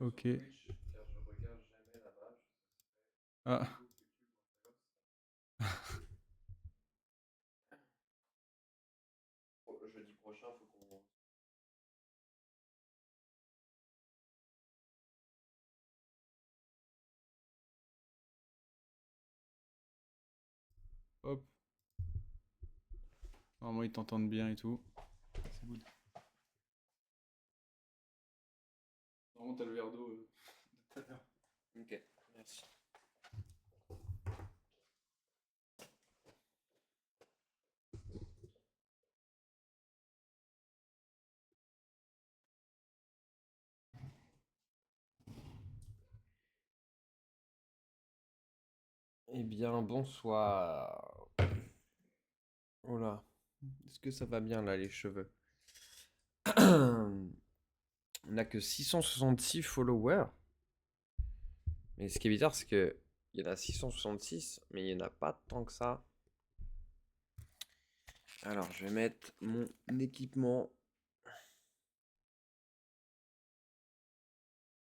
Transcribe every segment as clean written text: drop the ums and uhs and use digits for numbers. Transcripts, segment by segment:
Ok. Ah, Jeudi prochain, faut qu'on. hop. Normalement, ils t'entendent bien et tout. C'est good. Normalement, t'as le verre d'eau de tout à l'heure. Ok, merci. Eh bien, bonsoir. Oh là, est-ce que ça va bien là, les cheveux? On n'a que 666 followers. Mais ce qui est bizarre, c'est que il y en a 666, mais il n'y en a pas tant que ça. Alors, je vais mettre mon équipement.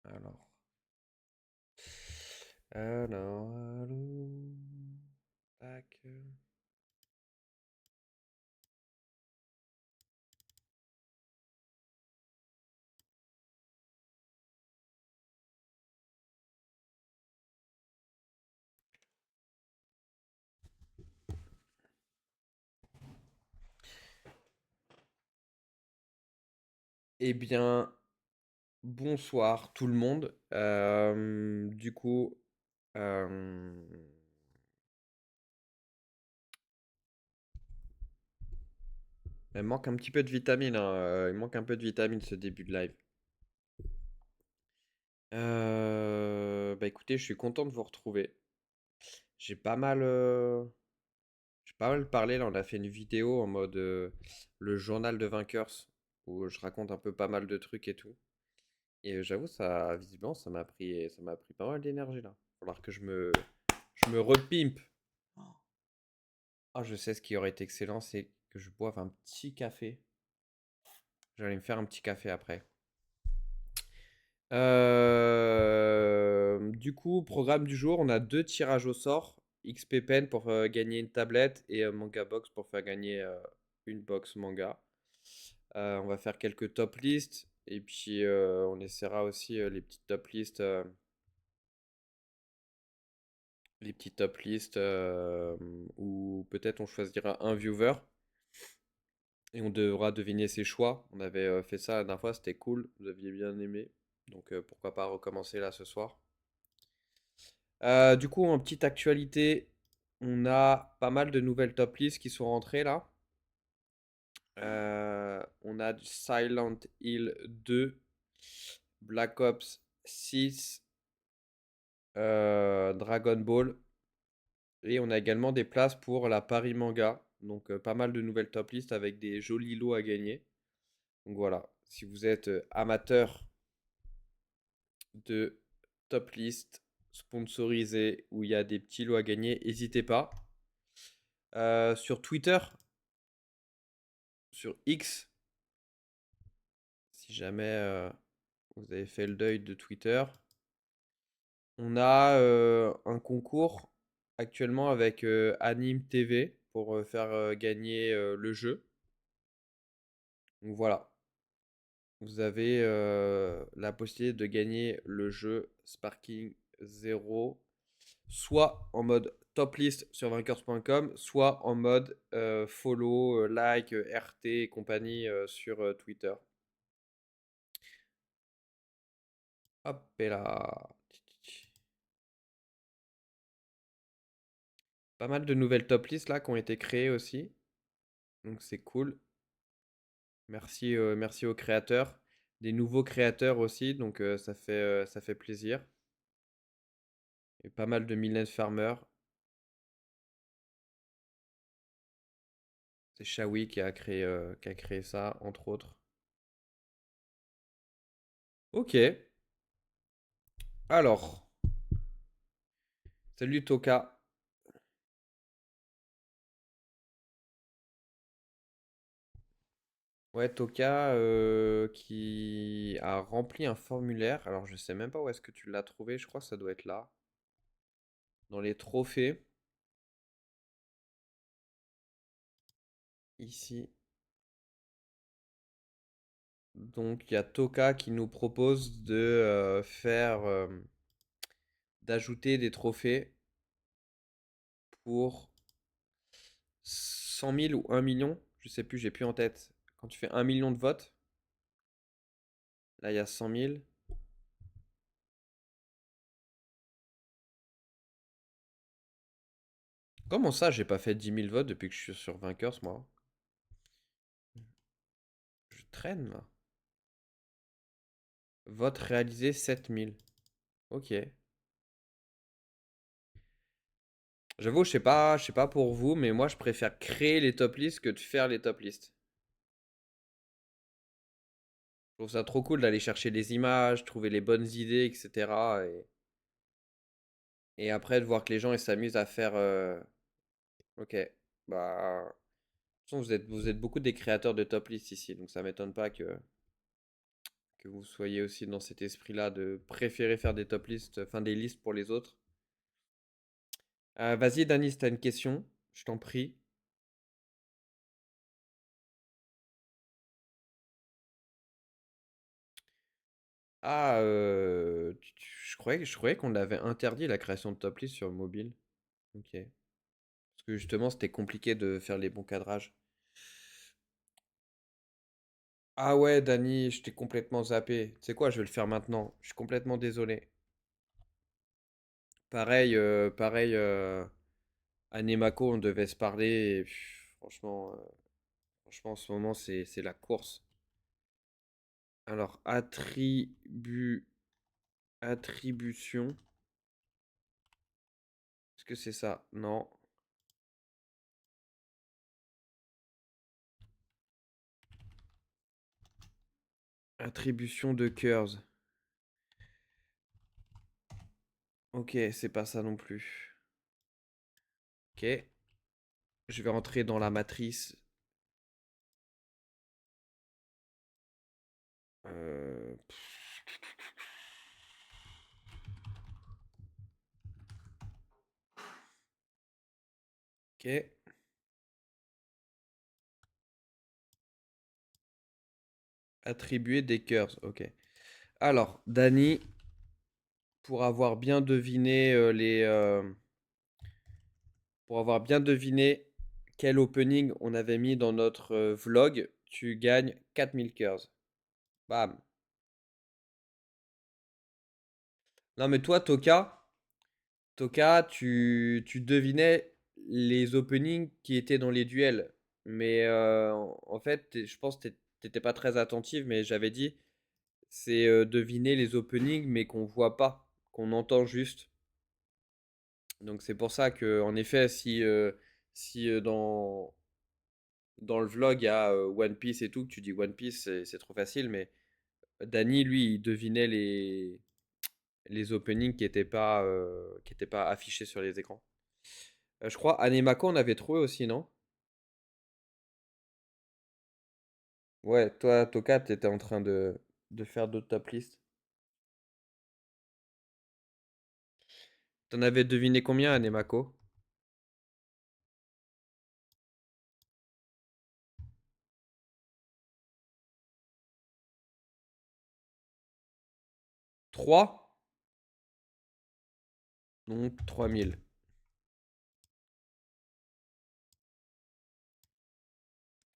Alors. Allô. Tac. Eh bien, bonsoir tout le monde. Du coup, euh, il manque un petit peu de vitamine, hein, il manque un peu de vitamine ce début de live. Bah écoutez, je suis content de vous retrouver. J'ai pas mal, j'ai pas mal parlé là. On a fait une vidéo en mode le journal de vainqueurs où je raconte un peu pas mal de trucs et tout. Et j'avoue, ça, visiblement, ça m'a pris pas mal d'énergie là. Falloir que je me repimpe. Ah, je sais ce qui aurait été excellent, c'est que je boive un petit café. J'allais me faire un petit café après. Du coup, programme du jour, on a deux tirages au sort. XP Pen pour gagner une tablette et Manga Box pour faire gagner une box manga. On va faire quelques top lists et puis on essaiera aussi les petites top lists où peut-être on choisira un viewer et on devra deviner ses choix. On avait fait ça la dernière fois, c'était cool, vous aviez bien aimé. Donc pourquoi pas recommencer là ce soir. Du coup, en petite actualité, on a pas mal de nouvelles top lists qui sont rentrées là. On a du Silent Hill 2, Black Ops 6, Dragon Ball. Et on a également des places pour la Paris Manga. Donc pas mal de nouvelles top lists avec des jolis lots à gagner. Donc voilà, si vous êtes amateur de top list sponsorisé où il y a des petits lots à gagner, n'hésitez pas. Sur Twitter, sur X, si jamais vous avez fait le deuil de Twitter, on a un concours actuellement avec Anime TV pour faire gagner le jeu. Donc voilà, vous avez la possibilité de gagner le jeu Sparking Zero, soit en mode top list sur vainqueurs.com, soit en mode follow, like, RT et compagnie sur Twitter. Hop et là. Pas mal de nouvelles top lists là qui ont été créées aussi. Donc c'est cool. Merci, merci aux créateurs. Des nouveaux créateurs aussi, donc ça fait plaisir. Et pas mal de Mylène Farmer. C'est Shawi qui a créé ça, entre autres. Ok. Alors, salut Toka. Ouais, Toka qui a rempli un formulaire. Alors, je sais même pas où est-ce que tu l'as trouvé. Je crois que ça doit être là. Dans les trophées. Ici. Donc, il y a Toka qui nous propose de d'ajouter des trophées pour 100 000 ou 1 million. Je sais plus, j'ai plus en tête. Quand tu fais 1 million de votes, là, il y a 100 000. Comment ça, j'ai pas fait 10 000 votes depuis que je suis sur Vainqueurs, moi? Je traîne, là. Vote réalisé 7 000. Ok. J'avoue, je sais pas pour vous, mais moi je préfère créer les top lists que de faire les top lists. Je trouve ça trop cool d'aller chercher les images, trouver les bonnes idées, etc. Et après de voir que les gens ils s'amusent à faire. Ok. Bah. De toute façon, vous êtes beaucoup des créateurs de top lists ici, donc ça m'étonne pas que vous soyez aussi dans cet esprit-là de préférer faire des top lists, enfin des listes pour les autres. Vas-y, Dani, si t'as une question, je t'en prie. Ah, je croyais qu'on avait interdit la création de top list sur mobile. Ok. Parce que justement, c'était compliqué de faire les bons cadrages. Ah ouais, Dani, je t'ai complètement zappé. Tu sais quoi, je vais le faire maintenant. Je suis complètement désolé. Pareil, à Nemako, on devait se parler. Et, franchement, en ce moment, c'est la course. Alors, attribution. Est-ce que c'est ça? Non. Attribution de curves. Ok, c'est pas ça non plus. Ok. Je vais rentrer dans la matrice. Euh, ok. Attribuer des curves. Ok. Alors, Dani, pour avoir bien deviné pour avoir bien deviné quel opening on avait mis dans notre vlog, tu gagnes 4000 curves. Bam. Non, mais toi, Toka, tu devinais les openings qui étaient dans les duels. Mais en fait, je pense que t'étais pas très attentive, mais j'avais dit, c'est deviner les openings, mais qu'on voit pas, qu'on entend juste. Donc c'est pour ça que, en effet, si dans le vlog il y a One Piece et tout, que tu dis One Piece, c'est trop facile, mais Danny, lui, il devinait les openings qui étaient pas affichés sur les écrans. Je crois Anemako, on avait trouvé aussi, non? Ouais, toi, Toka, t'étais en train de faire d'autres top listes. T'en avais deviné combien, Anemako? 3. Donc 3000.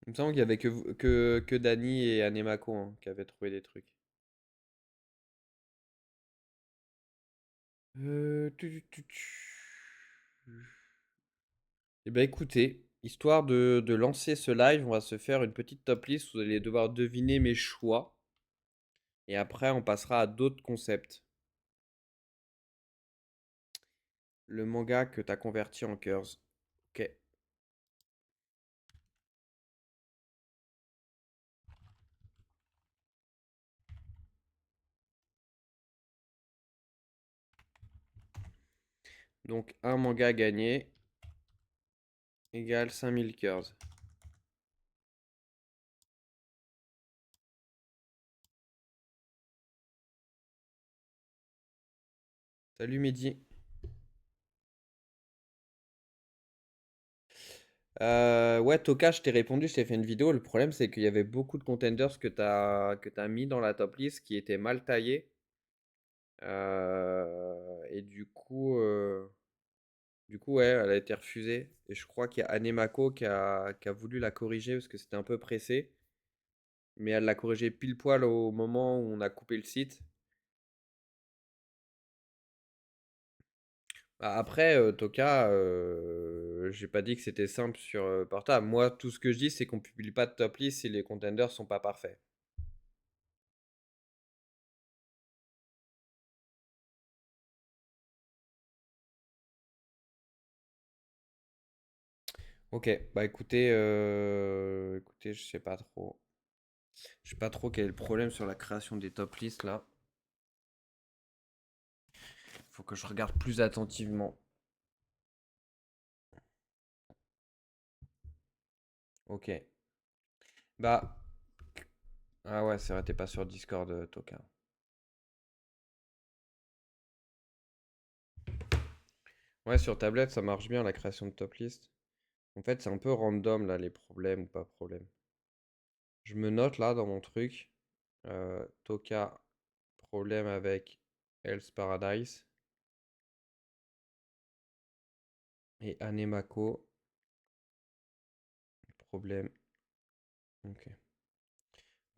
Il me semble qu'il y avait que Dany et Anemako hein, qui avaient trouvé des trucs. Eh ben écoutez, histoire de lancer ce live, on va se faire une petite top list. Vous allez devoir deviner mes choix. Et après, on passera à d'autres concepts. Le manga que t'as converti en curves. Ok. Donc un manga gagné égale 5000 curves. Salut Mehdi. Ouais, Toka, je t'ai répondu, je t'ai fait une vidéo. Le problème, c'est qu'il y avait beaucoup de contenders que t'as mis dans la top list qui étaient mal taillés. Et du coup, ouais, elle a été refusée. Et je crois qu'il y a Anemako qui a voulu la corriger parce que c'était un peu pressé. Mais elle l'a corrigé pile poil au moment où on a coupé le site. Bah, après, Toka, j'ai pas dit que c'était simple sur portable. Moi, tout ce que je dis, c'est qu'on publie pas de top list si les contenders sont pas parfaits. Ok, bah écoutez, je sais pas trop. Je sais pas trop quel est le problème sur la création des top lists là. Faut que je regarde plus attentivement. Ok. Bah, ah ouais, c'est vrai, t'es pas sur Discord, Toka. Ouais, sur tablette, ça marche bien la création de top list. En fait, c'est un peu random là, les problèmes ou pas problèmes. Je me note là dans mon truc. Toka, problème avec Hell's Paradise. Et Anemako, problème. Ok.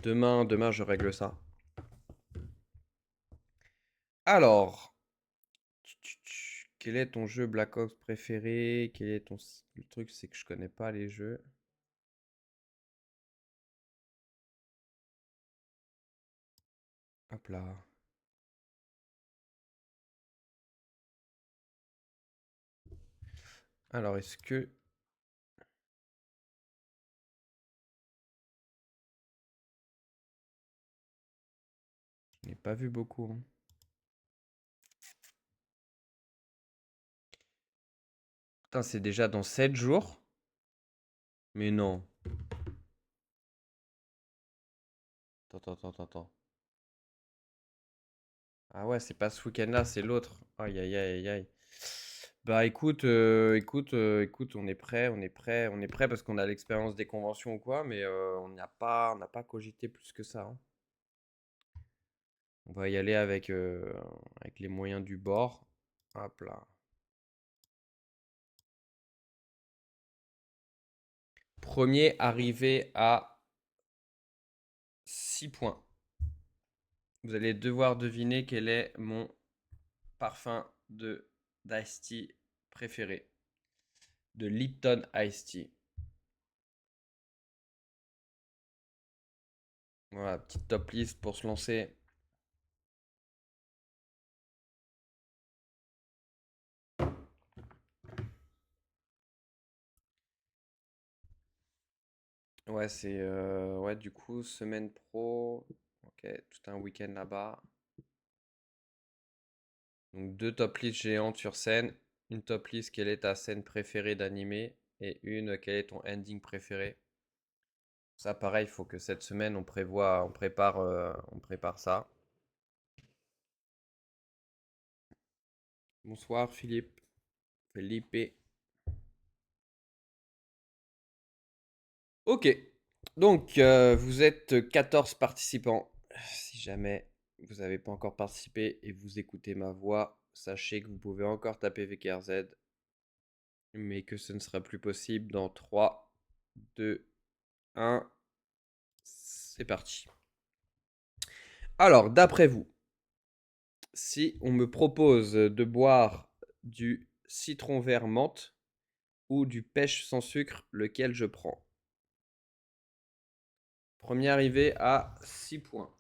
Demain, je règle ça. Alors, quel est ton jeu Black Ops préféré? Quel est ton... Le truc, c'est que je connais pas les jeux. Hop là. Alors, est-ce que... Je n'ai pas vu beaucoup, hein. Putain, c'est déjà dans 7 jours? Mais non. Attends. Ah ouais, c'est pas ce week-end-là, c'est l'autre. Aïe, aïe, aïe, aïe, aïe. Bah écoute, on est prêt parce qu'on a l'expérience des conventions ou quoi, mais on n'a pas cogité plus que ça, hein. On va y aller avec les moyens du bord. Hop là. Premier arrivé à 6 points. Vous allez devoir deviner quel est mon parfum de d'Ice Tea préféré. De Lipton Ice Tea. Voilà, petite top list pour se lancer. Ouais, ouais, du coup, semaine pro. Ok, tout un week-end là-bas. Donc deux top lists géantes sur scène. Une top list, quelle est ta scène préférée d'animé? Et une, quel est ton ending préféré? Ça, pareil, il faut que cette semaine, on prépare ça. Bonsoir, Philippe. Felipe. Ok. Donc, vous êtes 14 participants. Si jamais vous n'avez pas encore participé et vous écoutez ma voix, sachez que vous pouvez encore taper VKRZ, mais que ce ne sera plus possible dans 3, 2, 1. C'est parti. Alors, d'après vous, si on me propose de boire du citron vert menthe ou du pêche sans sucre, lequel je prends? Premier arrivé à 6 points.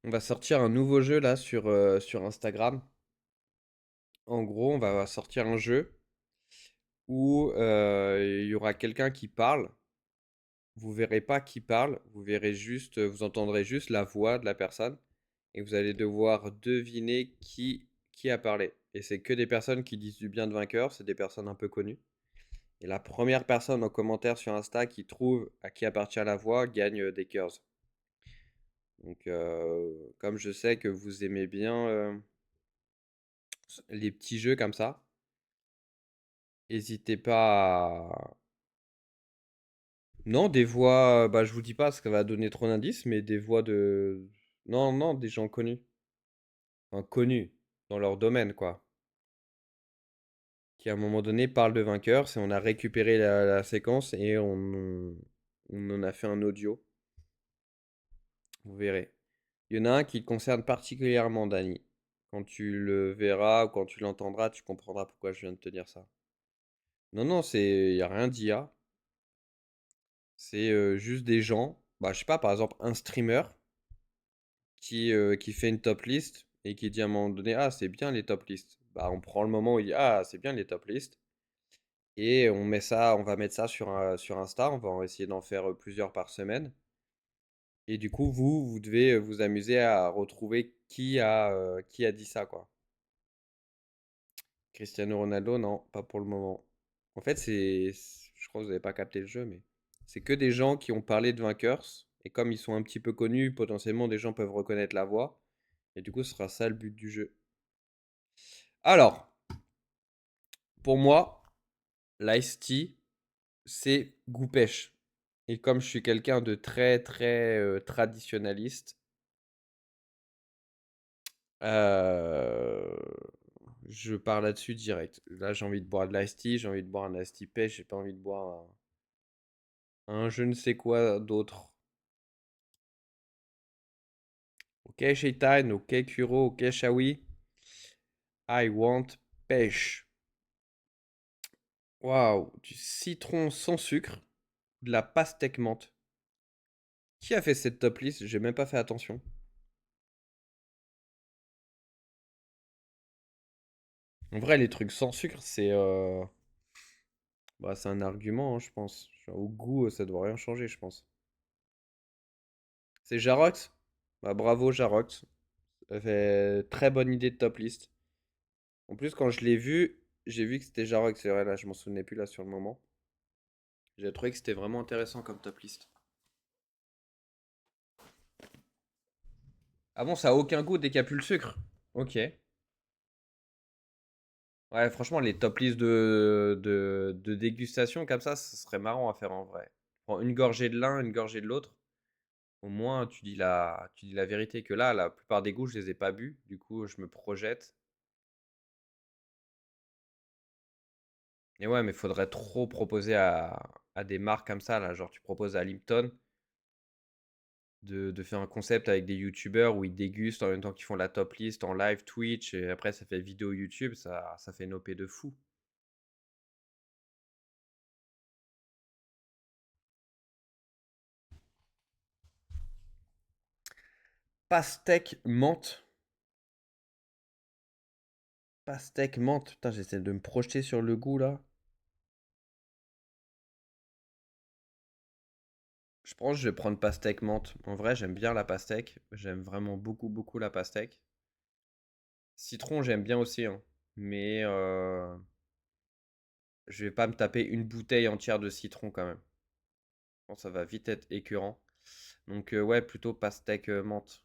On va sortir un nouveau jeu là sur Instagram. En gros, on va sortir un jeu où il y aura quelqu'un qui parle. Vous verrez pas qui parle, vous verrez juste, vous entendrez juste la voix de la personne et vous allez devoir deviner qui a parlé. Et c'est que des personnes qui disent du bien de vainqueur, c'est des personnes un peu connues. Et la première personne en commentaire sur Insta qui trouve à qui appartient la voix gagne des cœurs. Donc, comme je sais que vous aimez bien les petits jeux comme ça, n'hésitez pas à... Non, des voix, bah je vous dis pas parce que ça va donner trop d'indices, mais des voix de... Non, non, des gens connus. Enfin, connus dans leur domaine, quoi. Qui à un moment donné parlent de vainqueurs, c'est on a récupéré la séquence et on en a fait un audio. Vous verrez. Il y en a un qui te concerne particulièrement, Dany. Quand tu le verras ou quand tu l'entendras, tu comprendras pourquoi je viens de te dire ça. Non, non, il y a rien d'IA. C'est juste des gens. Bah, je sais pas, par exemple, un streamer qui fait une top list et qui dit à un moment donné, ah, c'est bien les top lists. Bah, on prend le moment où il dit, ah, c'est bien les top lists. Et on met ça, on va mettre ça sur Insta. On va essayer d'en faire plusieurs par semaine. Et du coup, vous devez vous amuser à retrouver qui a dit ça, quoi. Cristiano Ronaldo, non, pas pour le moment. En fait, je crois que vous n'avez pas capté le jeu, mais c'est que des gens qui ont parlé de vainqueurs. Et comme ils sont un petit peu connus, potentiellement des gens peuvent reconnaître la voix. Et du coup, ce sera ça le but du jeu. Alors, pour moi, l'ice tea, c'est goût pêche. Et comme je suis quelqu'un de très très traditionnaliste, euh, je pars là-dessus direct. Là, j'ai envie de boire de l'ice tea, j'ai envie de boire un ice tea pêche, j'ai pas envie de boire un je ne sais quoi d'autre. Ok, Shaitan, ok, Kuro, ok, Shawi. I want pêche. Waouh, du citron sans sucre, de la pastèque menthe. Qui a fait cette top list? J'ai même pas fait attention. En vrai, les trucs sans sucre, bah, c'est un argument, hein, je pense. Genre, au goût, ça doit rien changer, je pense. C'est Jarox? Bah, bravo, Jarox. Ça fait très bonne idée de top list. En plus, quand je l'ai vu, j'ai vu que c'était Jarox. C'est vrai, là, je m'en souvenais plus là sur le moment. J'ai trouvé que c'était vraiment intéressant comme top list. Ah bon, ça a aucun goût dès qu'il n'y a plus le sucre. Ok. Ouais, franchement, les top lists de dégustation comme ça serait marrant à faire en vrai. Prends une gorgée de l'un, une gorgée de l'autre. Au moins, tu dis la vérité. Que là, la plupart des goûts, je les ai pas bu. Du coup, je me projette. Et ouais, mais faudrait trop proposer à des marques comme ça, là. Genre, tu proposes à Lipton de faire un concept avec des youtubeurs où ils dégustent en même temps qu'ils font la top list en live Twitch. Et après, ça fait vidéo YouTube. Ça fait une OP de fou. Pastèque menthe. Pastèque menthe. Putain, j'essaie de me projeter sur le goût là. Je pense que je vais prendre pastèque menthe. En vrai, j'aime bien la pastèque. J'aime vraiment beaucoup, beaucoup la pastèque. Citron, j'aime bien aussi, hein. Mais je vais pas me taper une bouteille entière de citron quand même. Je pense que ça va vite être écœurant. Donc ouais, plutôt pastèque menthe.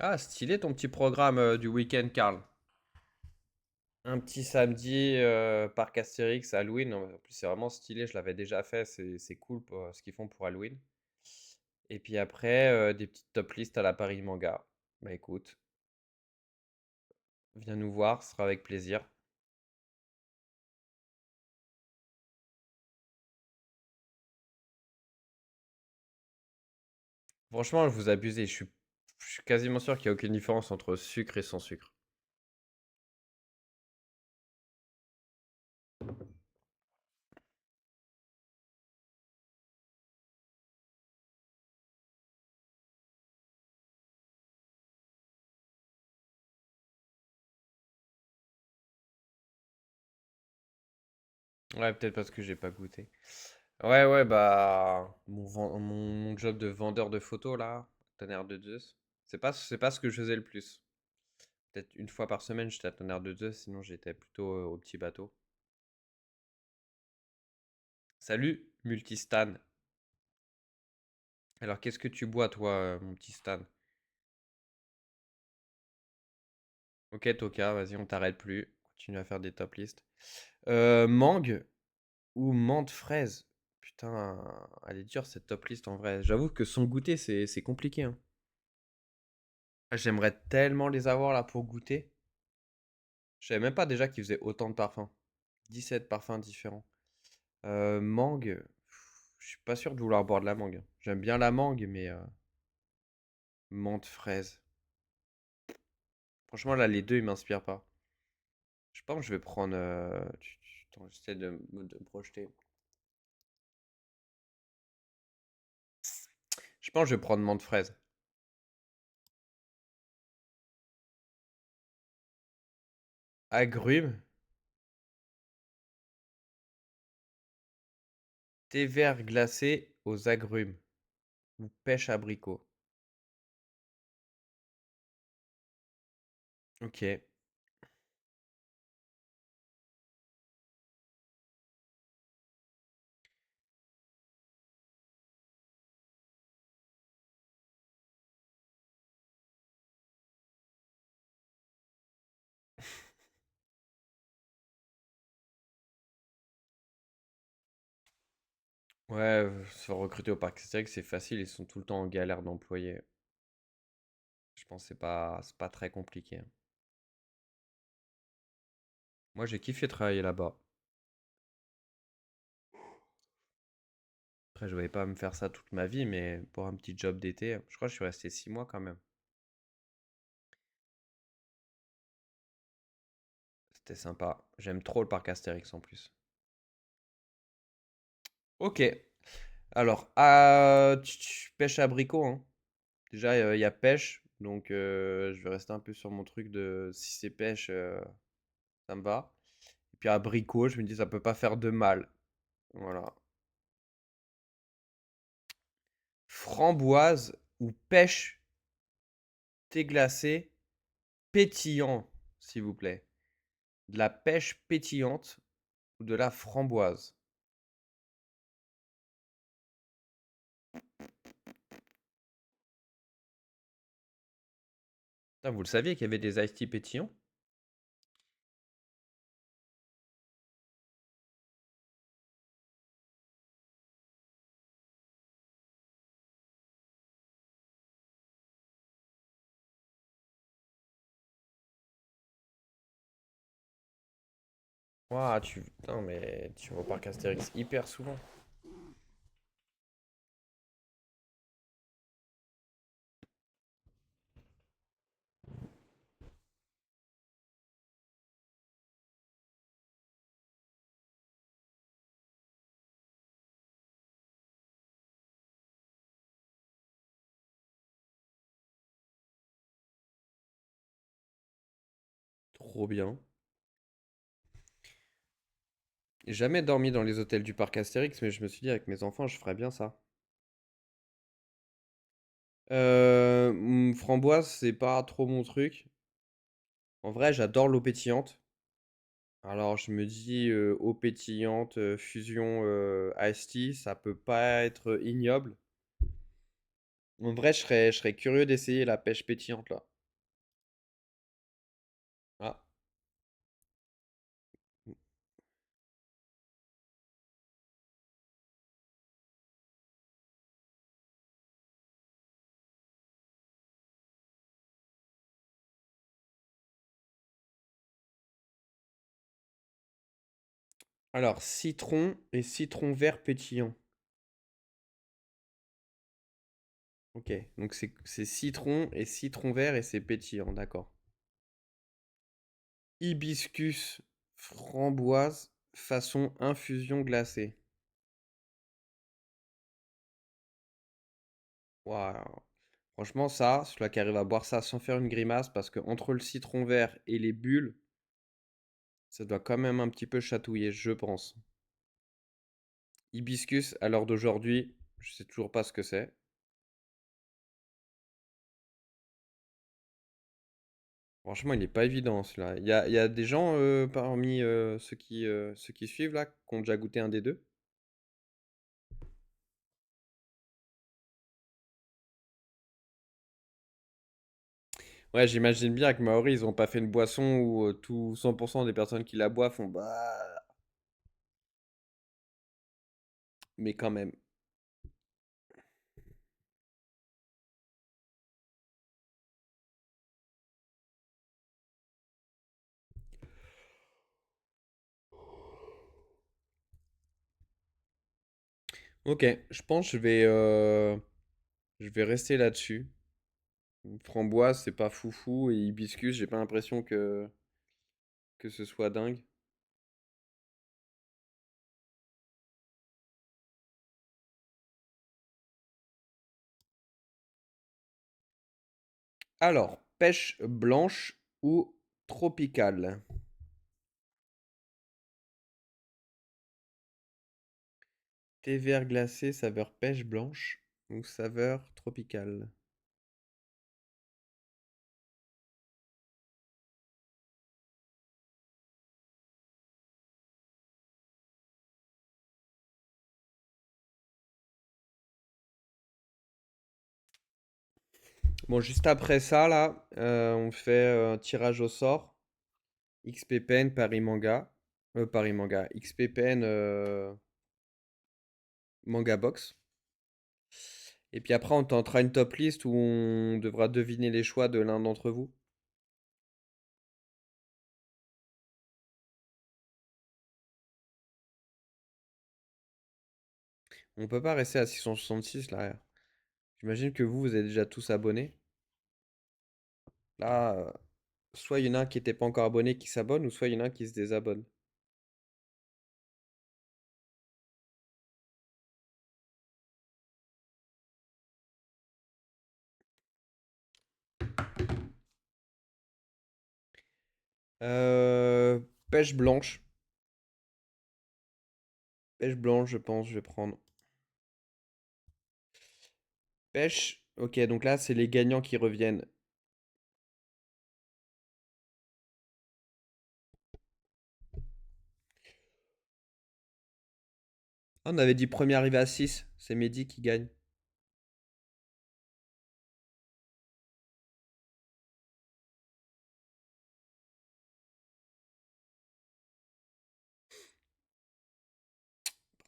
Ah, stylé ton petit programme du week-end, Karl. Un petit samedi parc Astérix à Halloween. En plus, c'est vraiment stylé. Je l'avais déjà fait. C'est cool pour, ce qu'ils font pour Halloween. Et puis après, des petites top listes à la Paris Manga. Bah écoute, viens nous voir, ce sera avec plaisir. Franchement, vous abusez. Je suis quasiment sûr qu'il n'y a aucune différence entre sucre et sans sucre. Ouais, peut-être parce que j'ai pas goûté. Ouais, ouais, bah, mon job de vendeur de photos, là, tonnerre de Zeus, c'est pas ce que je faisais le plus. Peut-être une fois par semaine, j'étais à tonnerre de Zeus, sinon j'étais plutôt au petit bateau. Salut, Multistan. Alors, qu'est-ce que tu bois, toi, mon petit Stan? Ok, Toka, vas-y, on t'arrête plus. Continue à faire des top lists. Mangue ou menthe fraise? Putain, elle est dure cette top list en vrai. J'avoue que sans goûter, c'est compliqué, hein. Ah, j'aimerais tellement les avoir là pour goûter. Je savais même pas déjà qu'ils faisaient autant de parfums. 17 parfums différents. Mangue, je suis pas sûr de vouloir boire de la mangue. J'aime bien la mangue, mais menthe fraise. Franchement, là, les deux, ils m'inspirent pas. Je pense que je vais prendre. Attends, j'essaie de me projeter. Je pense que je vais prendre menthe fraise. Agrumes, thé vert glacé aux agrumes ou pêche abricot. Ok. Ouais, se faire recruter au parc Astérix, c'est facile. Ils sont tout le temps en galère d'employés. Je pense que c'est pas très compliqué, hein. Moi, j'ai kiffé travailler là-bas. Après, je ne vais pas me faire ça toute ma vie, mais pour un petit job d'été, je crois que je suis resté 6 mois quand même. C'était sympa. J'aime trop le parc Astérix en plus. Ok. Alors, pêche abricot, hein. Déjà, il y a pêche, donc je vais rester un peu sur mon truc de si c'est pêche, ça me va. Et puis abricot, je me dis ça peut pas faire de mal. Voilà. Framboise ou pêche, thé glacé, pétillant, s'il vous plaît. De la pêche pétillante ou de la framboise. Putain, vous le saviez qu'il y avait des iced tea pétillants? Ouah, putain, mais tu vas au parc Astérix hyper souvent. Trop bien. J'ai jamais dormi dans les hôtels du parc Astérix, mais je me suis dit avec mes enfants, je ferais bien ça. Framboise, c'est pas trop mon truc. En vrai, j'adore l'eau pétillante. Alors, je me dis, eau pétillante, fusion iced tea, ça peut pas être ignoble. En vrai, je serais curieux d'essayer la pêche pétillante là. Ah. Alors, citron et citron vert pétillant. Ok, donc c'est citron et citron vert et c'est pétillant, d'accord. Hibiscus framboise façon infusion glacée. Waouh. Franchement, ça, celui qui arrive à boire ça sans faire une grimace, parce que entre le citron vert et les bulles, ça doit quand même un petit peu chatouiller, je pense. Hibiscus, à l'heure d'aujourd'hui, je sais toujours pas ce que c'est. Franchement, il est pas évident celui-là. Il y a des gens parmi ceux qui suivent là, qui ont déjà goûté un des deux. Ouais, j'imagine bien que Maori, ils ont pas fait une boisson où tout 100% des personnes qui la boivent font bah. Mais quand même. Ok, je pense que je vais rester là-dessus. Framboise, c'est pas foufou et hibiscus, j'ai pas l'impression que ce soit dingue. Alors, pêche blanche ou tropicale? Thé vert glacé, saveur pêche blanche ou saveur tropicale? Bon, juste après ça, là, on fait un tirage au sort. XPPN Paris Manga. Paris Manga. XPPN Manga Box. Et puis après, on tentera une top list où on devra deviner les choix de l'un d'entre vous. On peut pas rester à 666 là. J'imagine que vous êtes déjà tous abonnés. Là, soit il y en a un qui n'était pas encore abonné qui s'abonne, ou soit il y en a un qui se désabonne. Euh, Pêche blanche. Pêche blanche, je pense, je vais prendre. Pêche. Ok, donc là, c'est les gagnants qui reviennent. Ah, on avait dit premier arrivé à 6. C'est Mehdi qui gagne.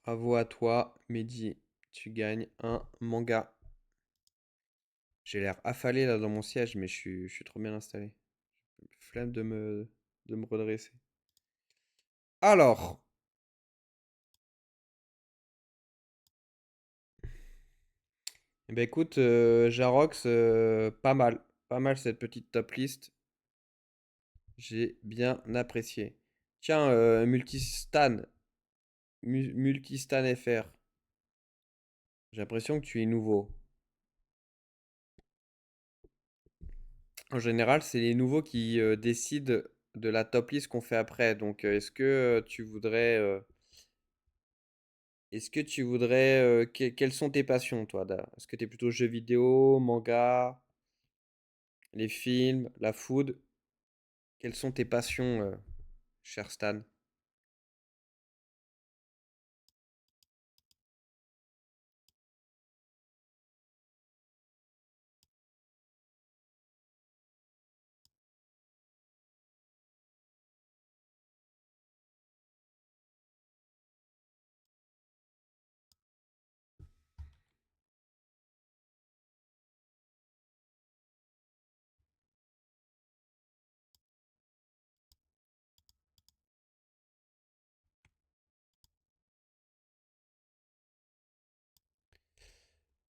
Bravo à toi, Mehdi. Tu gagnes un manga. J'ai l'air affalé là dans mon siège, mais je suis trop bien installé. Flemme de me redresser. Alors, eh ben écoute, Jarox, pas mal. Pas mal cette petite top list. J'ai bien apprécié. Tiens, Multistan FR. J'ai l'impression que tu es nouveau. En général, c'est les nouveaux qui décident de la top list qu'on fait après. Donc, quelles sont tes passions, toi? Est-ce que tu es plutôt jeux vidéo, manga, les films, la food? Quelles sont tes passions, cher Stan?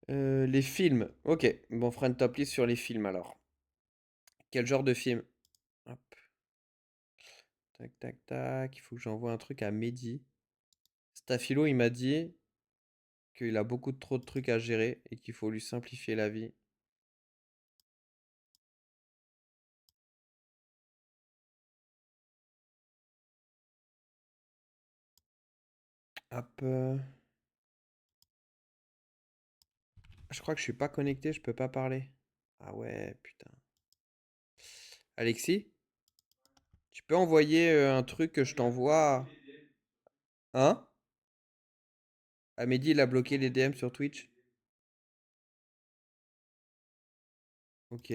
Les films. Ok, bon, on fera une top list sur les films alors. Quel genre de film? Hop, tac, tac, tac. Il faut que j'envoie un truc à Mehdi. Stafilo, il m'a dit qu'il a beaucoup trop de trucs à gérer et qu'il faut lui simplifier la vie. Hop. Je crois que je suis pas connecté, je peux pas parler. Ah ouais, putain. Alexis, tu peux envoyer un truc que je t'envoie. Hein? Ah, Mehdi, il a bloqué les DM sur Twitch. Ok.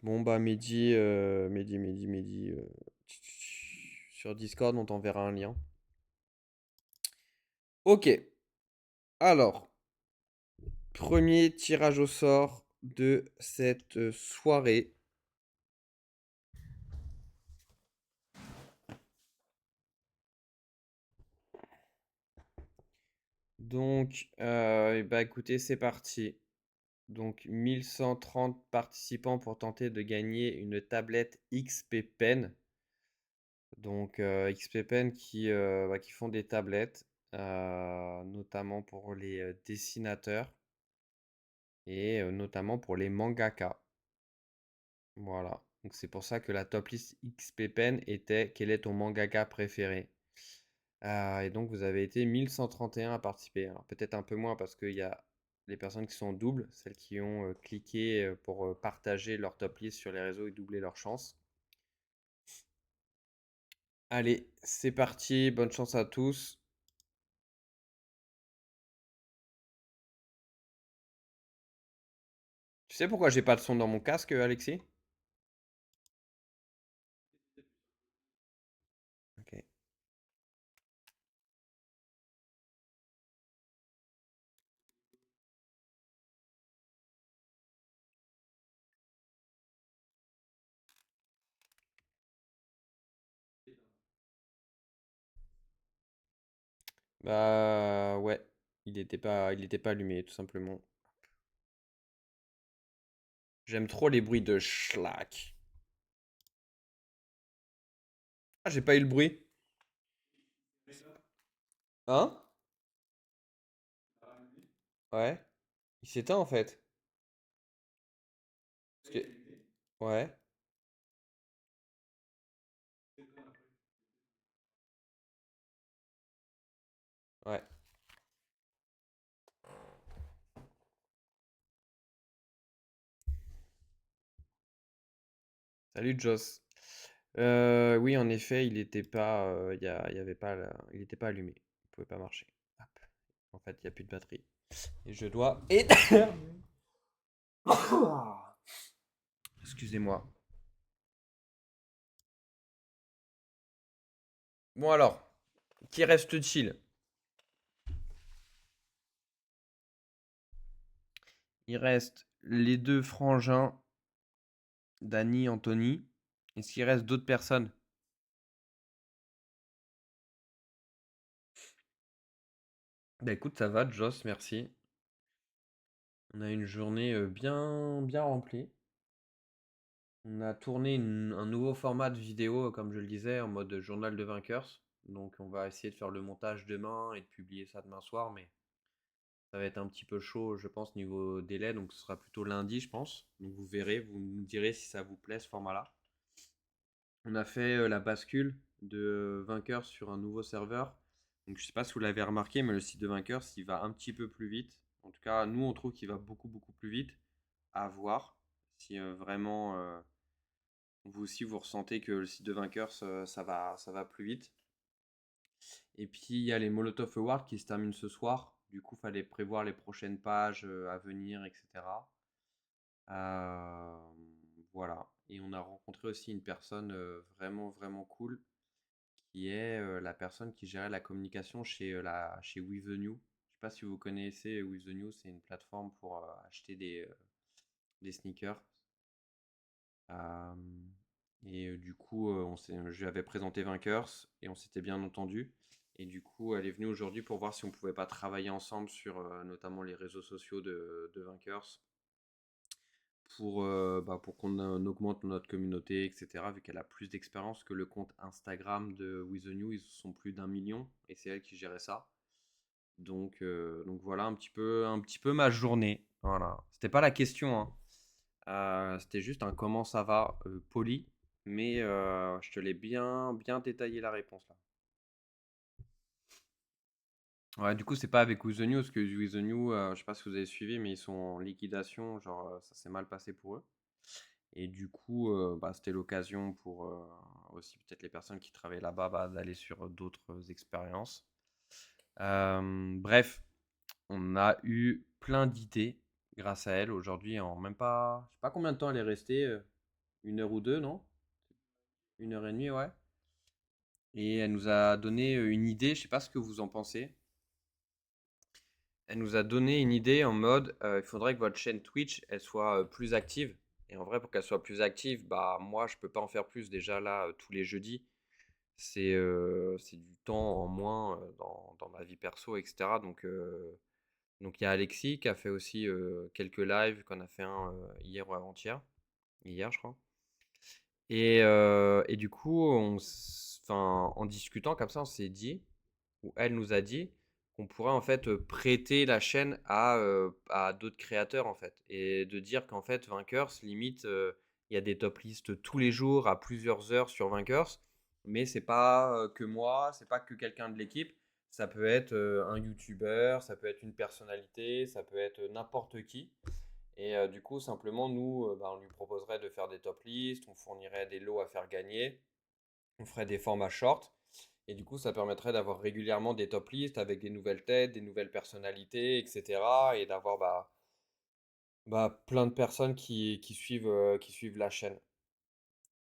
Bon, bah, Mehdi. Sur Discord, on t'enverra un lien. Ok. Alors, premier tirage au sort de cette soirée. Donc, bah écoutez, c'est parti. Donc, 1130 participants pour tenter de gagner une tablette XP Pen. Donc, XP Pen qui font des tablettes, notamment pour les dessinateurs et notamment pour les mangaka. Voilà. Donc, c'est pour ça que la top list XP Pen était quel est ton mangaka préféré? Et donc, vous avez été 1131 à participer. Alors, peut-être un peu moins parce qu'il y a les personnes qui sont en double, celles qui ont cliqué pour partager leur top list sur les réseaux et doubler leur chance. Allez, c'est parti. Bonne chance à tous. Tu sais pourquoi j'ai pas de son dans mon casque, Alexis? Ok. Bah ouais, il était pas allumé, tout simplement. J'aime trop les bruits de schlack. Ah, j'ai pas eu le bruit. Hein? Ouais. Il s'éteint en fait. Parce que... Ouais. Ouais. Salut Joss. Oui, en effet, il était pas, il y avait pas, il était pas allumé. Il pouvait pas marcher. Hop. En fait, il n'y a plus de batterie. Et je dois éteindre. Excusez-moi. Bon alors, qui reste-t-il? Il reste les deux frangins, Dany, Anthony. Est-ce qu'il reste d'autres personnes? Bah écoute, ça va, Joss, merci. On a une journée bien, bien remplie. On a tourné un nouveau format de vidéo, comme je le disais, en mode journal de vainqueurs. Donc on va essayer de faire le montage demain et de publier ça demain soir, mais ça va être un petit peu chaud, je pense, niveau délai. Donc ce sera plutôt lundi, je pense. Donc vous verrez, vous nous direz si ça vous plaît ce format-là. On a fait la bascule de vainqueurs sur un nouveau serveur. Donc je sais pas si vous l'avez remarqué, mais le site de vainqueurs, il va un petit peu plus vite. En tout cas, nous, on trouve qu'il va beaucoup, beaucoup plus vite. À voir si vraiment vous aussi vous ressentez que le site de vainqueurs, ça va plus vite. Et puis il y a les Molotov Awards qui se terminent ce soir. Du coup, il fallait prévoir les prochaines pages à venir, etc. Euh, voilà. Et on a rencontré aussi une personne vraiment, vraiment cool qui est la personne qui gérait la communication chez With The New. Je sais pas si vous connaissez With The New, c'est une plateforme pour acheter des sneakers. Euh, du coup, je lui avais présenté Vainqueurs et on s'était bien entendu. Et du coup, elle est venue aujourd'hui pour voir si on pouvait pas travailler ensemble sur notamment les réseaux sociaux de Vainqueurs pour qu'on augmente notre communauté, etc. Vu qu'elle a plus d'expérience que le compte Instagram de With The New, ils sont plus d'1 million et c'est elle qui gérait ça. Donc voilà un petit peu ma journée. Voilà. C'était pas la question, hein. C'était juste un comment ça va poli, mais je te l'ai bien, bien détaillé la réponse là. Ouais, du coup, c'est pas avec With The New, parce que With The New, je sais pas si vous avez suivi, mais ils sont en liquidation, genre ça s'est mal passé pour eux. Et du coup, bah, c'était l'occasion pour aussi peut-être les personnes qui travaillent là-bas bah, d'aller sur d'autres expériences. Bref, on a eu plein d'idées grâce à elle aujourd'hui en même pas, je sais pas combien de temps elle est restée, 1 heure ou deux, non? 1 heure et demie, ouais. Et elle nous a donné une idée, je sais pas ce que vous en pensez. Elle nous a donné une idée en mode, il faudrait que votre chaîne Twitch, elle soit plus active. Et en vrai, pour qu'elle soit plus active, bah moi, je peux pas en faire plus déjà là tous les jeudis. C'est du temps en moins dans ma vie perso, etc. Donc il y a Alexis qui a fait aussi quelques lives, qu'on a fait un hier ou avant-hier. Hier, je crois. Et du coup, enfin, en discutant comme ça, on s'est dit, ou elle nous a dit, qu'on pourrait en fait prêter la chaîne à d'autres créateurs en fait. Et de dire qu'en fait, Vainqueurs, limite, il y a des top listes tous les jours à plusieurs heures sur Vainqueurs. Mais c'est pas que moi, c'est pas que quelqu'un de l'équipe. Ça peut être un YouTuber, ça peut être une personnalité, ça peut être n'importe qui. Et du coup, simplement, nous, bah, on lui proposerait de faire des top lists, on fournirait des lots à faire gagner, on ferait des formats short. Et du coup, ça permettrait d'avoir régulièrement des top lists avec des nouvelles têtes, des nouvelles personnalités, etc. Et d'avoir bah, plein de personnes qui suivent la chaîne.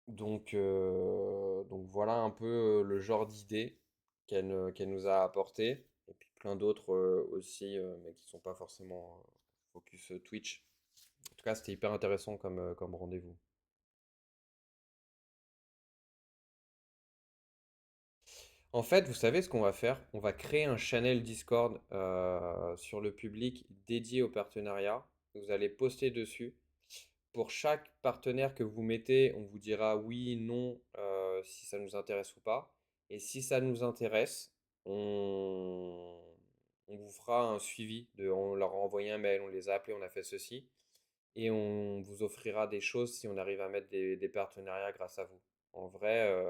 Donc voilà un peu le genre d'idée qu'elle nous a apporté. Et puis plein d'autres aussi, mais qui ne sont pas forcément focus Twitch. En tout cas, c'était hyper intéressant comme rendez-vous. En fait, vous savez ce qu'on va faire? On va créer un channel Discord sur le public dédié au partenariat. Vous allez poster dessus. Pour chaque partenaire que vous mettez, on vous dira oui, non, si ça nous intéresse ou pas. Et si ça nous intéresse, on, on vous fera un suivi. On leur a envoyé un mail, on les a appelés, on a fait ceci. Et on vous offrira des choses si on arrive à mettre des partenariats grâce à vous. En vrai,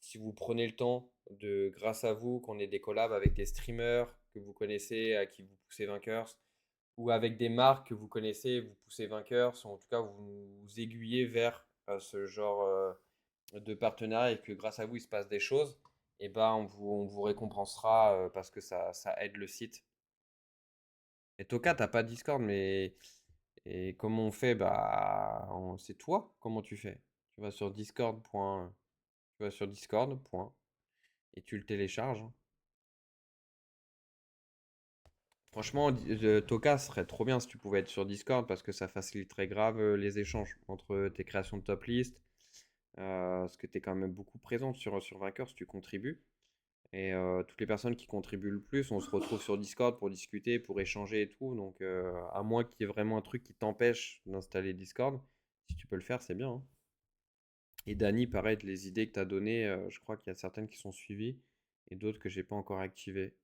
si vous prenez le temps de, grâce à vous, qu'on ait des collabs avec des streamers que vous connaissez, à qui vous poussez vainqueurs, ou avec des marques que vous connaissez, vous poussez vainqueurs, ou en tout cas vous aiguillez vers ce genre de partenariat et que grâce à vous il se passe des choses, et ben on vous récompensera parce que ça aide le site. Et Toka, t'as pas de Discord, mais et comment on fait? Bah, c'est toi. Comment tu fais? Tu vas sur Discord. Tu vas sur Discord. Et tu le télécharges. Franchement, Toka serait trop bien si tu pouvais être sur Discord parce que ça faciliterait grave les échanges entre tes créations de top list. Parce que tu es quand même beaucoup présent sur Vainqueur si tu contribues. Et toutes les personnes qui contribuent le plus, on se retrouve sur Discord pour discuter, pour échanger et tout. Donc, à moins qu'il y ait vraiment un truc qui t'empêche d'installer Discord, si tu peux le faire, c'est bien, hein. Et Dany, pareil, les idées que tu as données, je crois qu'il y a certaines qui sont suivies et d'autres que j'ai pas encore activées.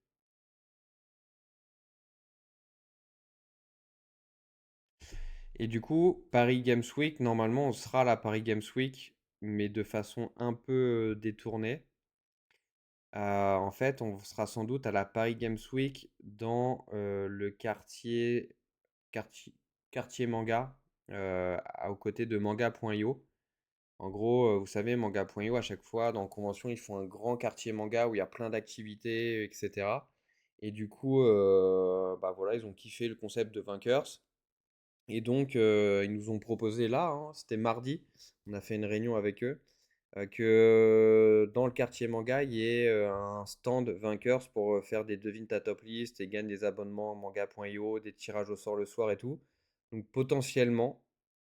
Et du coup, Paris Games Week, normalement, on sera à la Paris Games Week, mais de façon un peu détournée. En fait, on sera sans doute à la Paris Games Week dans le quartier, quartier manga, aux côtés de manga.io. En gros, vous savez, manga.io, à chaque fois, dans Convention, ils font un grand quartier manga où il y a plein d'activités, etc. Et du coup, bah voilà, ils ont kiffé le concept de Vainqueurs. Et donc, ils nous ont proposé là, hein, c'était mardi, on a fait une réunion avec eux, que dans le quartier manga, il y ait un stand Vainqueurs pour faire des devines ta top list et gagne des abonnements manga.io, des tirages au sort le soir et tout. Donc potentiellement,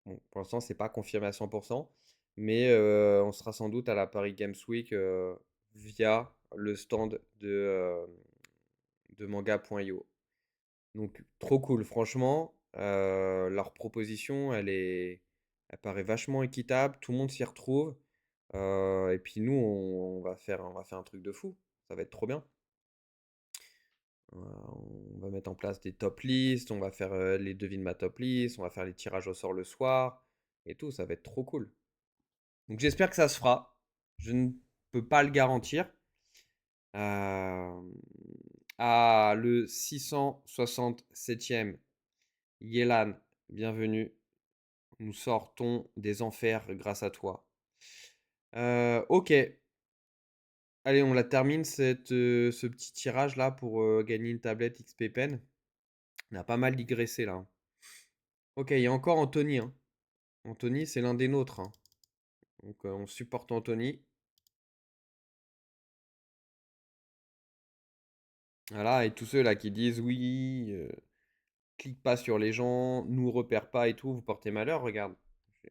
bon, pour l'instant, c'est pas confirmé à 100%, mais on sera sans doute à la Paris Games Week via le stand de manga.io. Donc trop cool, franchement. Leur proposition, elle paraît vachement équitable. Tout le monde s'y retrouve. Et puis nous, on va faire un truc de fou. Ça va être trop bien. On va mettre en place des top lists. On va faire les devines ma top list. On va faire les tirages au sort le soir et tout. Ça va être trop cool. Donc j'espère que ça se fera. Je ne peux pas le garantir. Euh, Ah, le 667e. Yelan, bienvenue. Nous sortons des enfers grâce à toi. Ok. Allez, on la termine ce petit tirage là pour gagner une tablette XP Pen. On a pas mal digressé là, hein. Ok, il y a encore Anthony, hein. Anthony, c'est l'un des nôtres, hein. Donc on supporte Anthony. Voilà, et tous ceux là qui disent oui, clique pas sur les gens, nous repère pas et tout, vous portez malheur, regarde.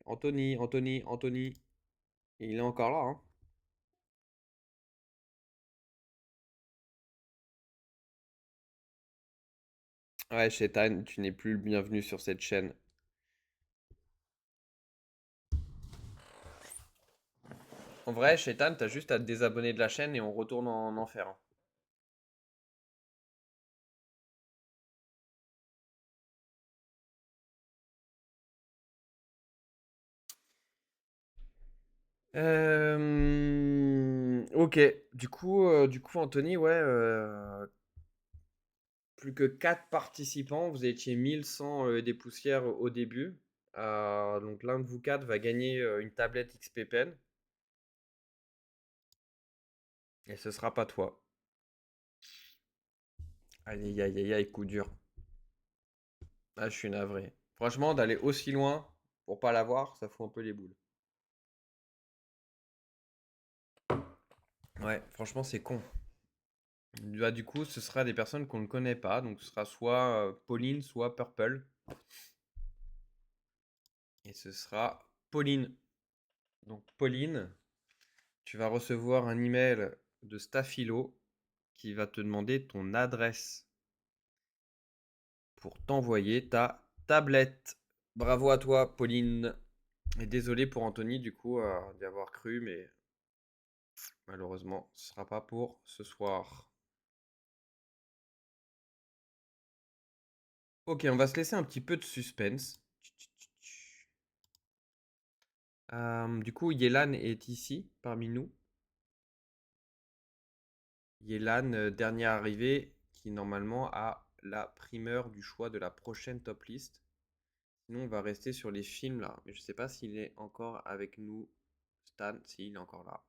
Anthony, Anthony, Anthony. Il est encore là, hein. Ouais, Shaitan, tu n'es plus le bienvenu sur cette chaîne. En vrai, Shaitan, t'as juste à te désabonner de la chaîne et on retourne en enfer, hein. Ok, du coup, Anthony, ouais, plus que 4 participants, vous étiez 1100 des poussières au début. Donc l'un de vous quatre va gagner une tablette XP Pen et ce sera pas toi. Aïe aïe aïe aïe, coup dur. Ah, je suis navré. Franchement, d'aller aussi loin pour pas l'avoir, ça fout un peu les boules. Ouais, franchement, c'est con. Bah, du coup, ce sera des personnes qu'on ne connaît pas. Donc, ce sera soit Pauline, soit Purple. Et ce sera Pauline. Donc, Pauline, tu vas recevoir un email de Stafilo qui va te demander ton adresse pour t'envoyer ta tablette. Bravo à toi, Pauline. Et désolé pour Anthony, du coup, d'y avoir cru, mais malheureusement, ce sera pas pour ce soir. Ok, on va se laisser un petit peu de suspense. Du coup, Yelan est ici, parmi nous. Yelan, dernier arrivé, qui normalement a la primeur du choix de la prochaine top list. Sinon, on va rester sur les films là. Mais je sais pas s'il est encore avec nous. Stan, si, il est encore là.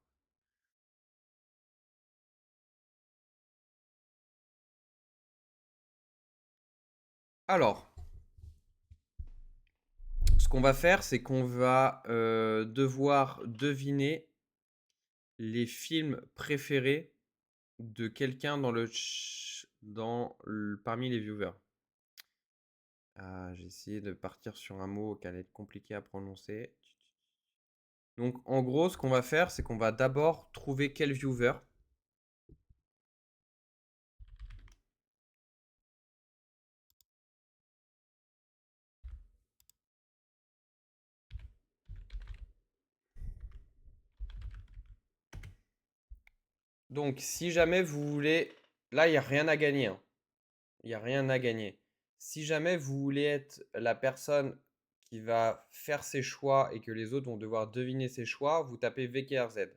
Alors, ce qu'on va faire, c'est qu'on va devoir deviner les films préférés de quelqu'un parmi les viewers. J'ai essayé de partir sur un mot qui allait être compliqué à prononcer. Donc, en gros, ce qu'on va faire, c'est qu'on va d'abord trouver quel viewer. Donc, si jamais vous voulez. Là, il n'y a rien à gagner, hein. Il n'y a rien à gagner. Si jamais vous voulez être la personne qui va faire ses choix et que les autres vont devoir deviner ses choix, vous tapez VKRZ.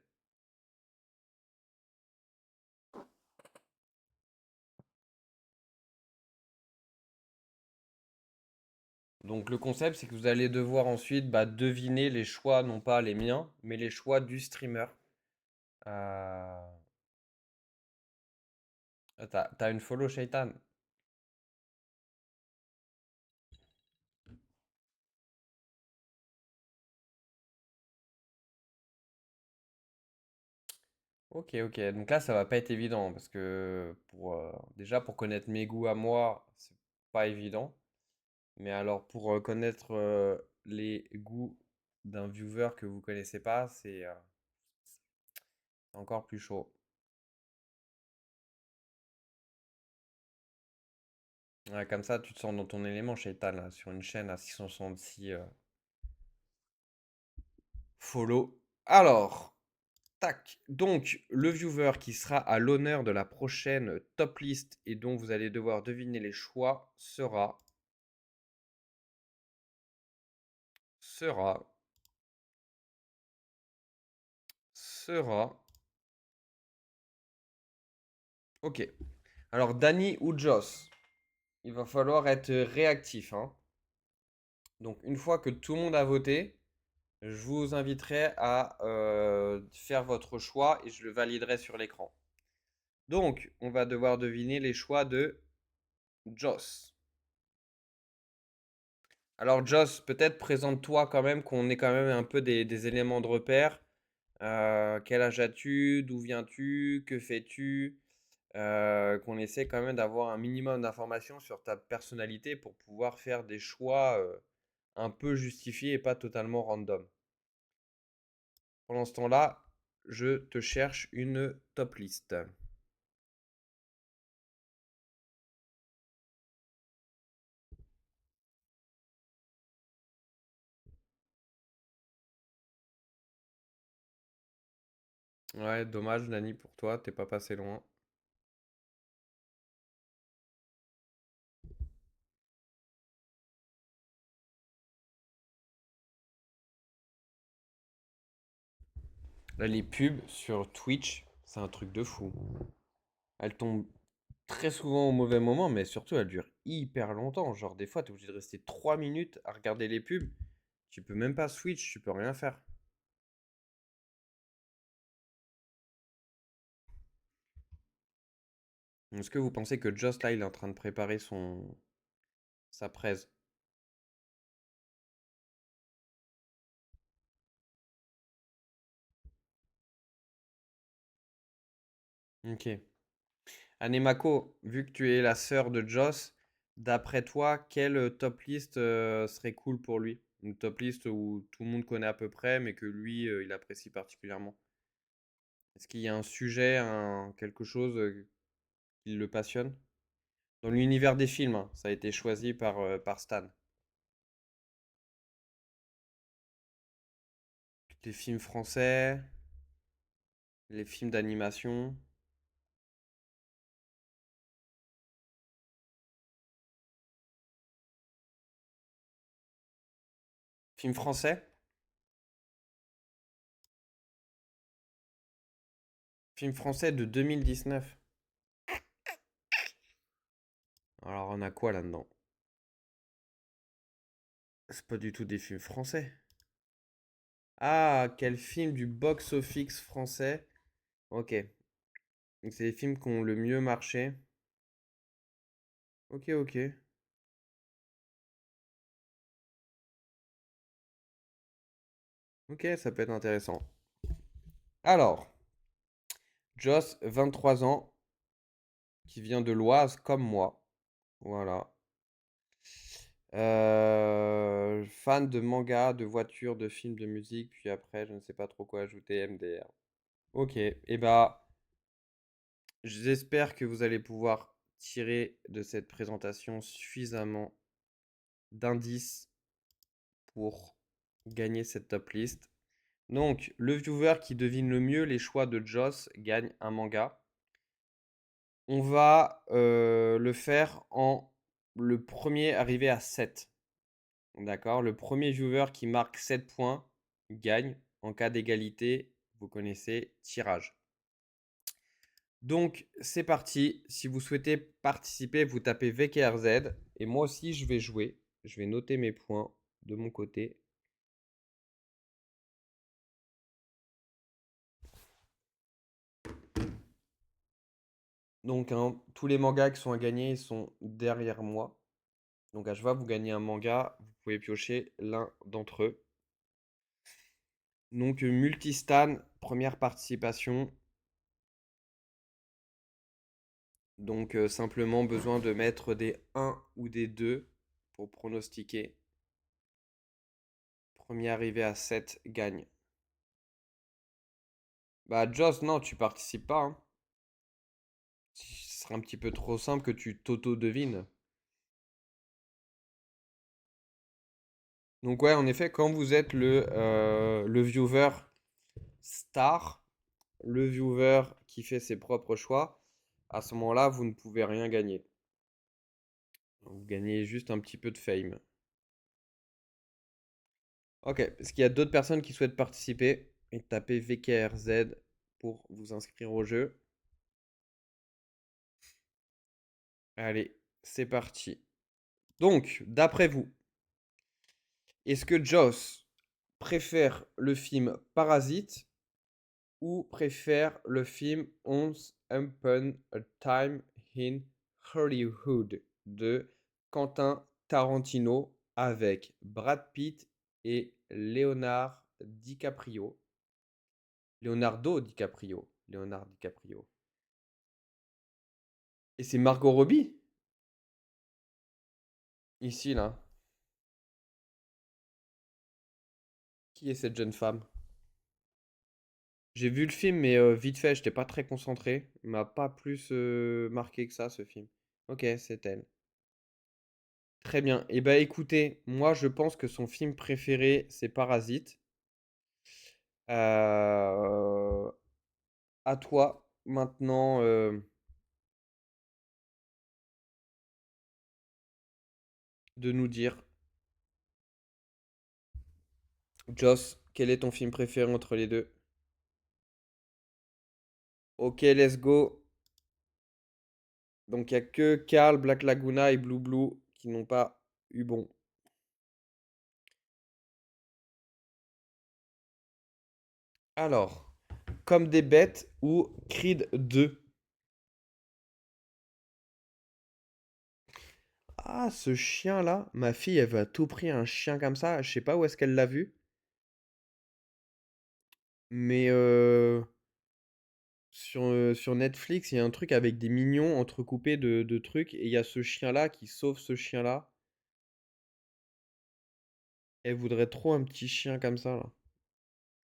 Donc le concept, c'est que vous allez devoir ensuite deviner les choix, non pas les miens, mais les choix du streamer. Euh, T'as une follow, Shaitan? Ok, ok. Donc là, ça va pas être évident parce que déjà pour connaître mes goûts à moi, c'est pas évident. Mais alors pour connaître les goûts d'un viewer que vous connaissez pas, c'est encore plus chaud. Ouais, comme ça, tu te sens dans ton élément, Shaitan, là, sur une chaîne à 666 follow. Alors, tac. Donc, le viewer qui sera à l'honneur de la prochaine top list et dont vous allez devoir deviner les choix sera, sera. Ok. Alors, Danny ou Joss, il va falloir être réactif, hein. Donc, une fois que tout le monde a voté, je vous inviterai à faire votre choix et je le validerai sur l'écran. Donc, on va devoir deviner les choix de Joss. Alors, Joss, peut-être présente-toi quand même, qu'on ait quand même un peu des éléments de repère. Quel âge as-tu? D'où viens-tu? Que fais-tu? Qu'on essaie quand même d'avoir un minimum d'informations sur ta personnalité pour pouvoir faire des choix un peu justifiés et pas totalement random. Pendant ce temps-là, je te cherche une top liste. Ouais, dommage, Nani, pour toi, t'es pas passé loin. Là, les pubs sur Twitch, c'est un truc de fou. Elles tombent très souvent au mauvais moment, mais surtout, elles durent hyper longtemps. Genre, des fois, t'es obligé de rester 3 minutes à regarder les pubs. Tu peux même pas switch, tu peux rien faire. Est-ce que vous pensez que Just là, il est en train de préparer sa presse? Ok. Anemako, vu que tu es la sœur de Joss, d'après toi, quelle top list serait cool pour lui? Une top list où tout le monde connaît à peu près, mais que lui, il apprécie particulièrement. Est-ce qu'il y a un sujet, quelque chose qui le passionne? Dans l'univers des films, hein, ça a été choisi par Stan. Les films français, les films d'animation. Films français? Film français de 2019. Alors, on a quoi là-dedans? C'est pas du tout des films français. Ah, quel film du box-office français? Ok. Donc, c'est les films qui ont le mieux marché. Ok, ok. Ok, ça peut être intéressant. Alors, Joss, 23 ans, qui vient de l'Oise comme moi. Voilà. Fan de manga, de voitures, de films, de musique, puis après, je ne sais pas trop quoi ajouter, MDR. Ok, et bah, j'espère que vous allez pouvoir tirer de cette présentation suffisamment d'indices pour gagner cette top list. Donc, le viewer qui devine le mieux les choix de Joss gagne un manga. On va le faire en le premier arrivé à 7. D'accord? Le premier viewer qui marque 7 points gagne. En cas d'égalité, vous connaissez, tirage. Donc, c'est parti. Si vous souhaitez participer, vous tapez VKRZ. Et moi aussi, je vais jouer. Je vais noter mes points de mon côté. Donc, hein, tous les mangas qui sont à gagner ils sont derrière moi. Donc, à chaque fois que vous gagnez un manga, vous pouvez piocher l'un d'entre eux. Donc, Multistan, première participation. Donc, simplement besoin de mettre des 1 ou des 2 pour pronostiquer. Premier arrivé à 7 gagne. Bah, Joss, non, tu participes pas, hein. Ce serait un petit peu trop simple que tu t'auto-devines. Donc, ouais, en effet, quand vous êtes le viewer star, le viewer qui fait ses propres choix, à ce moment-là, vous ne pouvez rien gagner. Vous gagnez juste un petit peu de fame. Ok, est-ce qu'il y a d'autres personnes qui souhaitent participer? Et tapez VKRZ pour vous inscrire au jeu. Allez, c'est parti. Donc, d'après vous, est-ce que Joss préfère le film Parasite ou préfère le film Once Upon a Time in Hollywood de Quentin Tarantino avec Brad Pitt et Leonardo DiCaprio. Leonardo DiCaprio. Et c'est Margot Robbie, ici, là. Qui est cette jeune femme? J'ai vu le film, mais vite fait, j'étais pas très concentré. Il m'a pas plus marqué que ça, ce film. Ok, c'est elle. Très bien. Eh ben, écoutez, moi, je pense que son film préféré, c'est Parasite. Euh, à toi, maintenant, de nous dire, Joss, quel est ton film préféré entre les deux? Ok, let's go. Donc, il n'y a que Carl, Black Laguna et Blue Blue qui n'ont pas eu bon. Alors, Comme des bêtes ou Creed 2. Ah, ce chien-là, ma fille, elle veut à tout prix un chien comme ça. Je sais pas où est-ce qu'elle l'a vu, mais sur Netflix, il y a un truc avec des mignons entrecoupés de trucs, et il y a ce chien-là qui sauve ce chien-là. Elle voudrait trop un petit chien comme ça, là.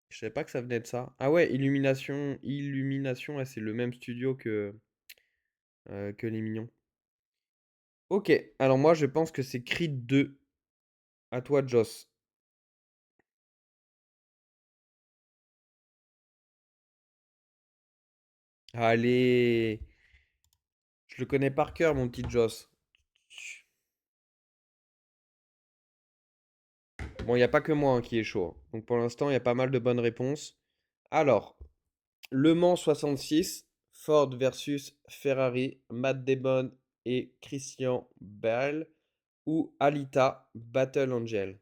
Je savais pas que ça venait de ça. Ah ouais, Illumination, ouais, c'est le même studio que les mignons. Ok, alors moi je pense que c'est Creed 2. À toi, Joss. Allez, je le connais par cœur, mon petit Joss. Bon, il n'y a pas que moi hein, qui est chaud, hein. Donc pour l'instant, il y a pas mal de bonnes réponses. Alors, Le Mans 66, Ford versus Ferrari, Matt Damon et Christian Bale ou Alita Battle Angel.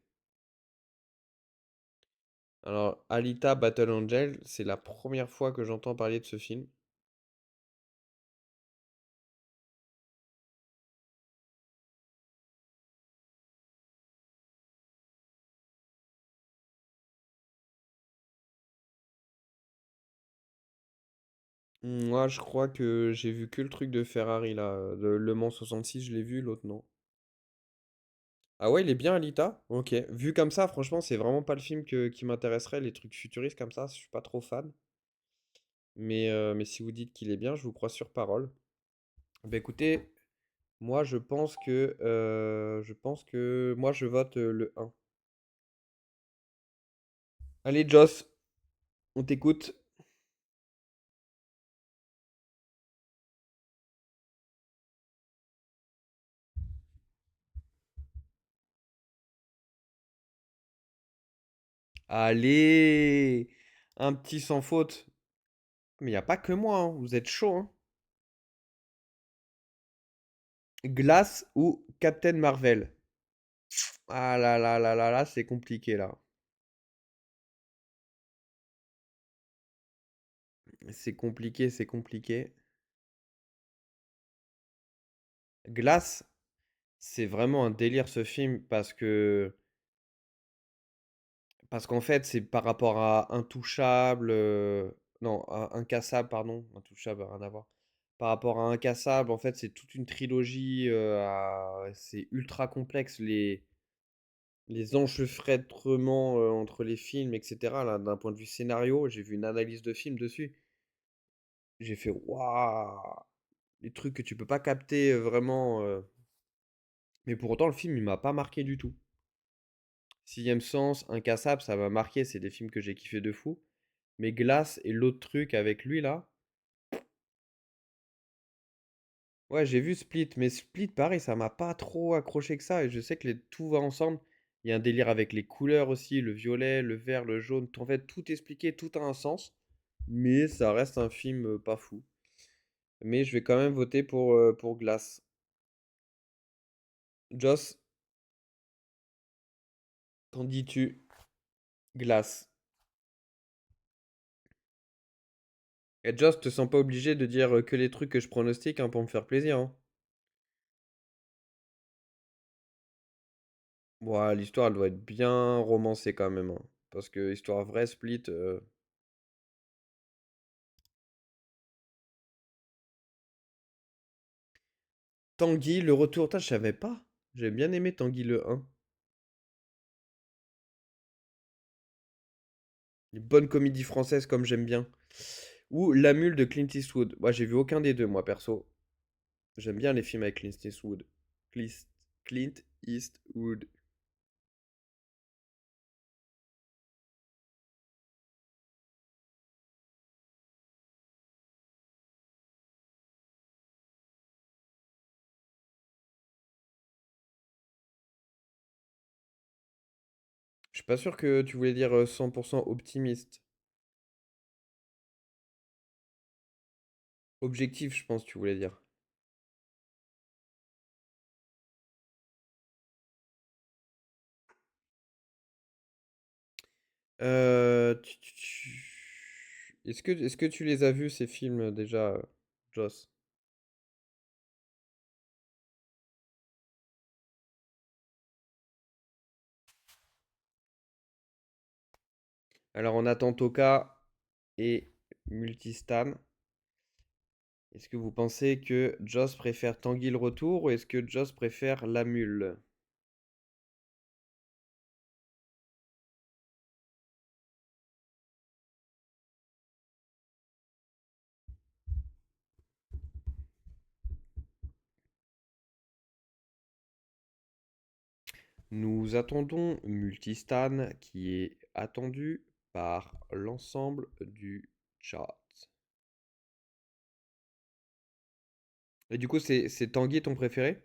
Alors, Alita Battle Angel, c'est la première fois que j'entends parler de ce film. Moi, je crois que j'ai vu que le truc de Ferrari là, de Le Mans 66, je l'ai vu, l'autre non. Ah ouais, il est bien Alita? Ok. Vu comme ça, franchement, c'est vraiment pas le film qui m'intéresserait. Les trucs futuristes comme ça, je suis pas trop fan. Mais si vous dites qu'il est bien, je vous crois sur parole. Bah écoutez, moi je pense que moi je vote le 1. Allez Joss, on t'écoute. Allez, un petit sans faute. Mais il n'y a pas que moi, hein, vous êtes chaud, hein. Glace ou Captain Marvel? Ah là là là là là, c'est compliqué là. C'est compliqué, c'est compliqué. Glace, c'est vraiment un délire ce film parce qu'en fait c'est par rapport à Intouchable, non, à Incassable pardon, Intouchable rien à voir. Par rapport à Incassable, en fait c'est toute une trilogie, c'est ultra complexe les enchevêtrements entre les films, etc. Là, d'un point de vue scénario, j'ai vu une analyse de film dessus. J'ai fait waouh, les trucs que tu peux pas capter vraiment. Mais pour autant, le film, il m'a pas marqué du tout. Sixième Sens, Incassable, ça m'a marqué, c'est des films que j'ai kiffé de fou. Mais Glace et l'autre truc avec lui là. Ouais, j'ai vu Split, mais Split, pareil, ça m'a pas trop accroché que ça. Et je sais que tout va ensemble. Il y a un délire avec les couleurs aussi, le violet, le vert, le jaune. En fait, tout expliqué, tout a un sens. Mais ça reste un film pas fou. Mais je vais quand même voter pour Glace. Joss, qu'en dis-tu? Glace. Et Joss, te sens pas obligé de dire que les trucs que je pronostique hein, pour me faire plaisir. Hein. Bon, l'histoire, elle doit être bien romancée quand même. Hein. Parce que histoire vraie, Split. Tanguy, le retour. Putain, je savais pas. J'ai bien aimé Tanguy le 1. Une bonne comédie française comme j'aime bien. Ou La Mule de Clint Eastwood. Moi, j'ai vu aucun des deux, moi, perso. J'aime bien les films avec Clint Eastwood. Clint, Clint Eastwood. Je suis pas sûr que tu voulais dire 100% optimiste. Objectif, je pense que tu voulais dire. Est-ce que tu les as vus, ces films, déjà, Joss? Alors, on attend Toka et Multistan. Est-ce que vous pensez que Joss préfère Tanguy le retour ou est-ce que Joss préfère la mule? Nous attendons Multistan qui est attendu par l'ensemble du chat. Et du coup, c'est Tanguy ton préféré?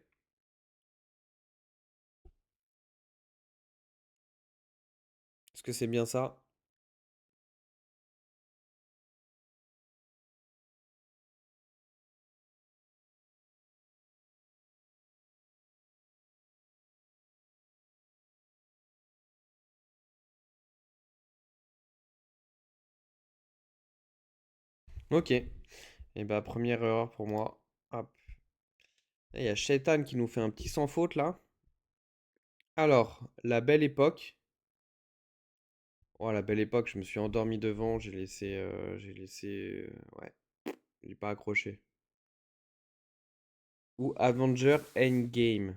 Est-ce que c'est bien ça? Ok. Et bah, première erreur pour moi. Hop. Il y a Shaitan qui nous fait un petit sans faute là. Alors, la belle époque. Oh, la belle époque, je me suis endormi devant, ouais, j'ai pas accroché. Ou Avenger Endgame.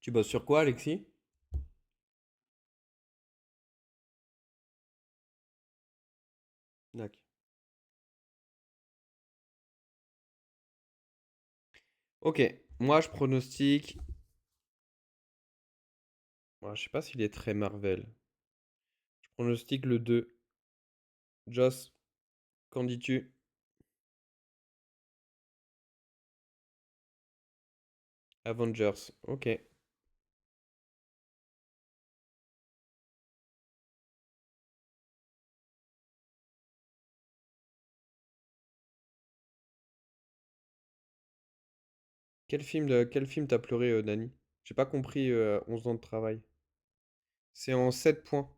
Tu bosses sur quoi, Alexis? D'accord. Ok, moi je pronostique. Ouais, je sais pas s'il est très Marvel. Je pronostique le 2. Joss, qu'en dis-tu? Avengers. Ok. Quel film t'as pleuré, Dani? J'ai pas compris 11 ans de travail. C'est en 7 points.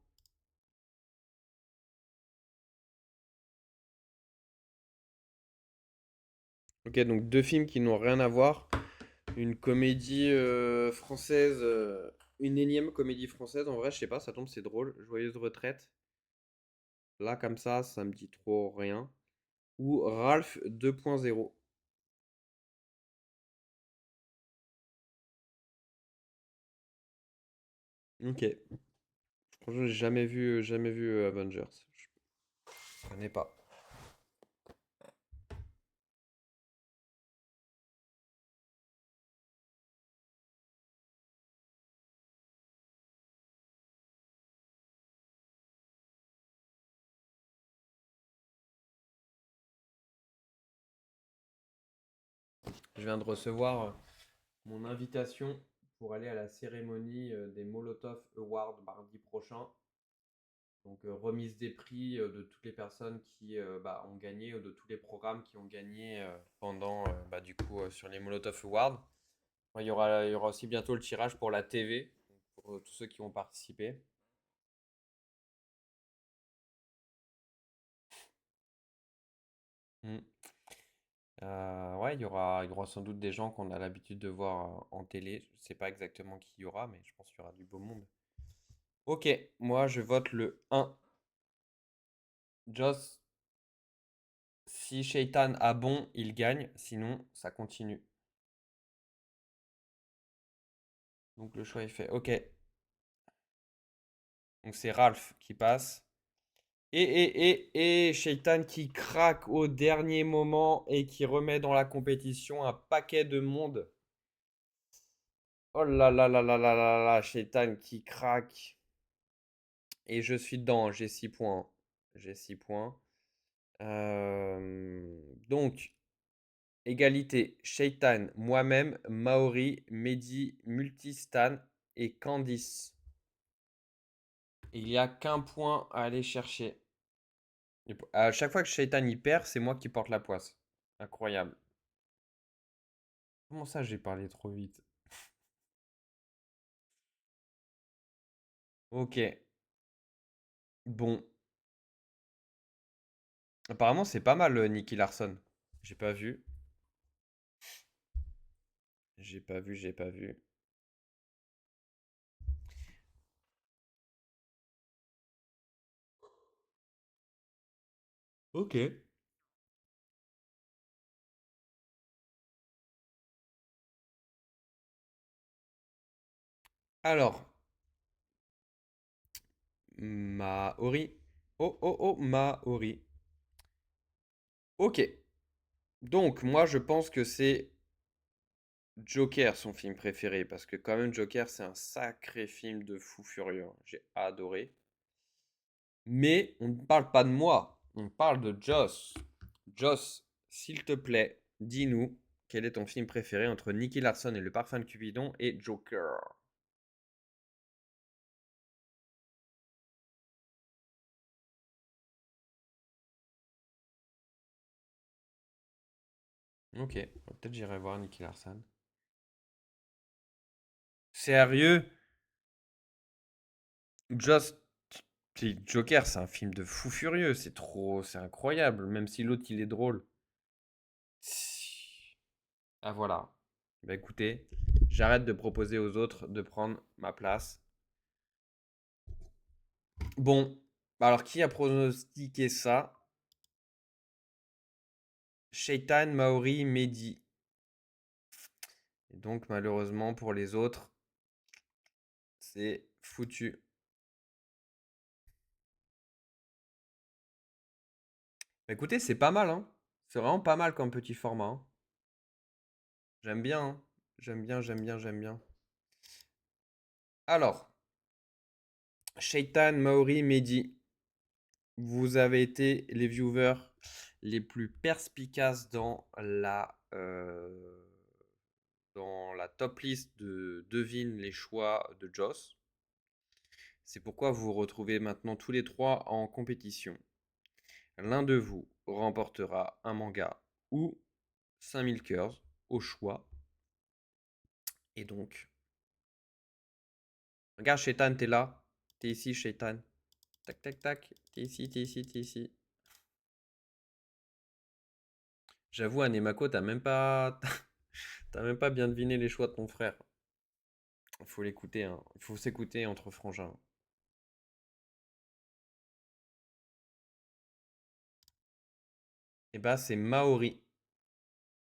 Ok, donc deux films qui n'ont rien à voir. Une comédie française, une énième comédie française. En vrai, je sais pas, ça tombe, c'est drôle. Joyeuse retraite. Là, comme ça me dit trop rien. Ou Ralph 2.0. Ok. Franchement, j'ai jamais vu Avengers. Je connais pas. Je viens de recevoir mon invitation pour aller à la cérémonie des Molotov Awards mardi prochain. Donc remise des prix de toutes les personnes qui ont gagné, ou de tous les programmes qui ont gagné pendant du coup sur les Molotov Awards. Il y aura aussi bientôt le tirage pour la TV, pour tous ceux qui vont participer. Mm. Ouais, il y aura sans doute des gens qu'on a l'habitude de voir en télé. Je ne sais pas exactement qui il y aura, mais je pense qu'il y aura du beau monde. Ok, moi je vote le 1. Joss, si Shaitan a bon, il gagne. Sinon, ça continue. Donc le choix est fait. Ok, donc c'est Ralph qui passe. Et Shaitan qui craque au dernier moment et qui remet dans la compétition un paquet de monde. Oh là là là là là là là, Shaitan qui craque. Et je suis dedans, j'ai 6 points. J'ai 6 points. Donc, égalité. Shaitan, moi-même, Maori, Mehdi, Multistan et Candice. Il n'y a qu'un point à aller chercher. À chaque fois que Shaitan y perd, c'est moi qui porte la poisse. Incroyable. Comment ça, j'ai parlé trop vite? Ok. Bon. Apparemment, c'est pas mal, Nicky Larson. J'ai pas vu. J'ai pas vu, j'ai pas vu. Ok. Alors, Maori. Oh, oh, oh, Maori. Ok. Donc, moi, je pense que c'est Joker, son film préféré. Parce que, quand même, Joker, c'est un sacré film de fou furieux, hein. J'ai adoré. Mais on ne parle pas de moi. On parle de Joss. Joss, s'il te plaît, dis-nous quel est ton film préféré entre Nicky Larson et le parfum de Cupidon et Joker. Ok, peut-être j'irai voir Nicky Larson. Sérieux? Joss, Joker, c'est un film de fou furieux. C'est trop, c'est incroyable. Même si l'autre, il est drôle. Ah voilà. Bah écoutez, j'arrête de proposer aux autres de prendre ma place. Bon, alors qui a pronostiqué ça? Shaitan, Maori, Mehdi. Et donc malheureusement pour les autres, c'est foutu. Bah, écoutez, c'est pas mal, hein. C'est vraiment pas mal comme petit format, hein. J'aime bien, hein. J'aime bien, j'aime bien, j'aime bien. Alors, Shaitan, Maori, Mehdi. Vous avez été les viewers les plus perspicaces dans la top list de Devine les choix de Joss. C'est pourquoi vous vous retrouvez maintenant tous les trois en compétition. L'un de vous remportera un manga ou 5000 cœurs au choix. Et donc, regarde Shaitan, t'es là. T'es ici, Shaitan. Tac, tac, tac. T'es ici, t'es ici, t'es ici. J'avoue, Anemako, t'as même pas... t'as même pas bien deviné les choix de ton frère. Il faut l'écouter, hein. Il faut s'écouter entre frangins. Et bah, c'est Maori.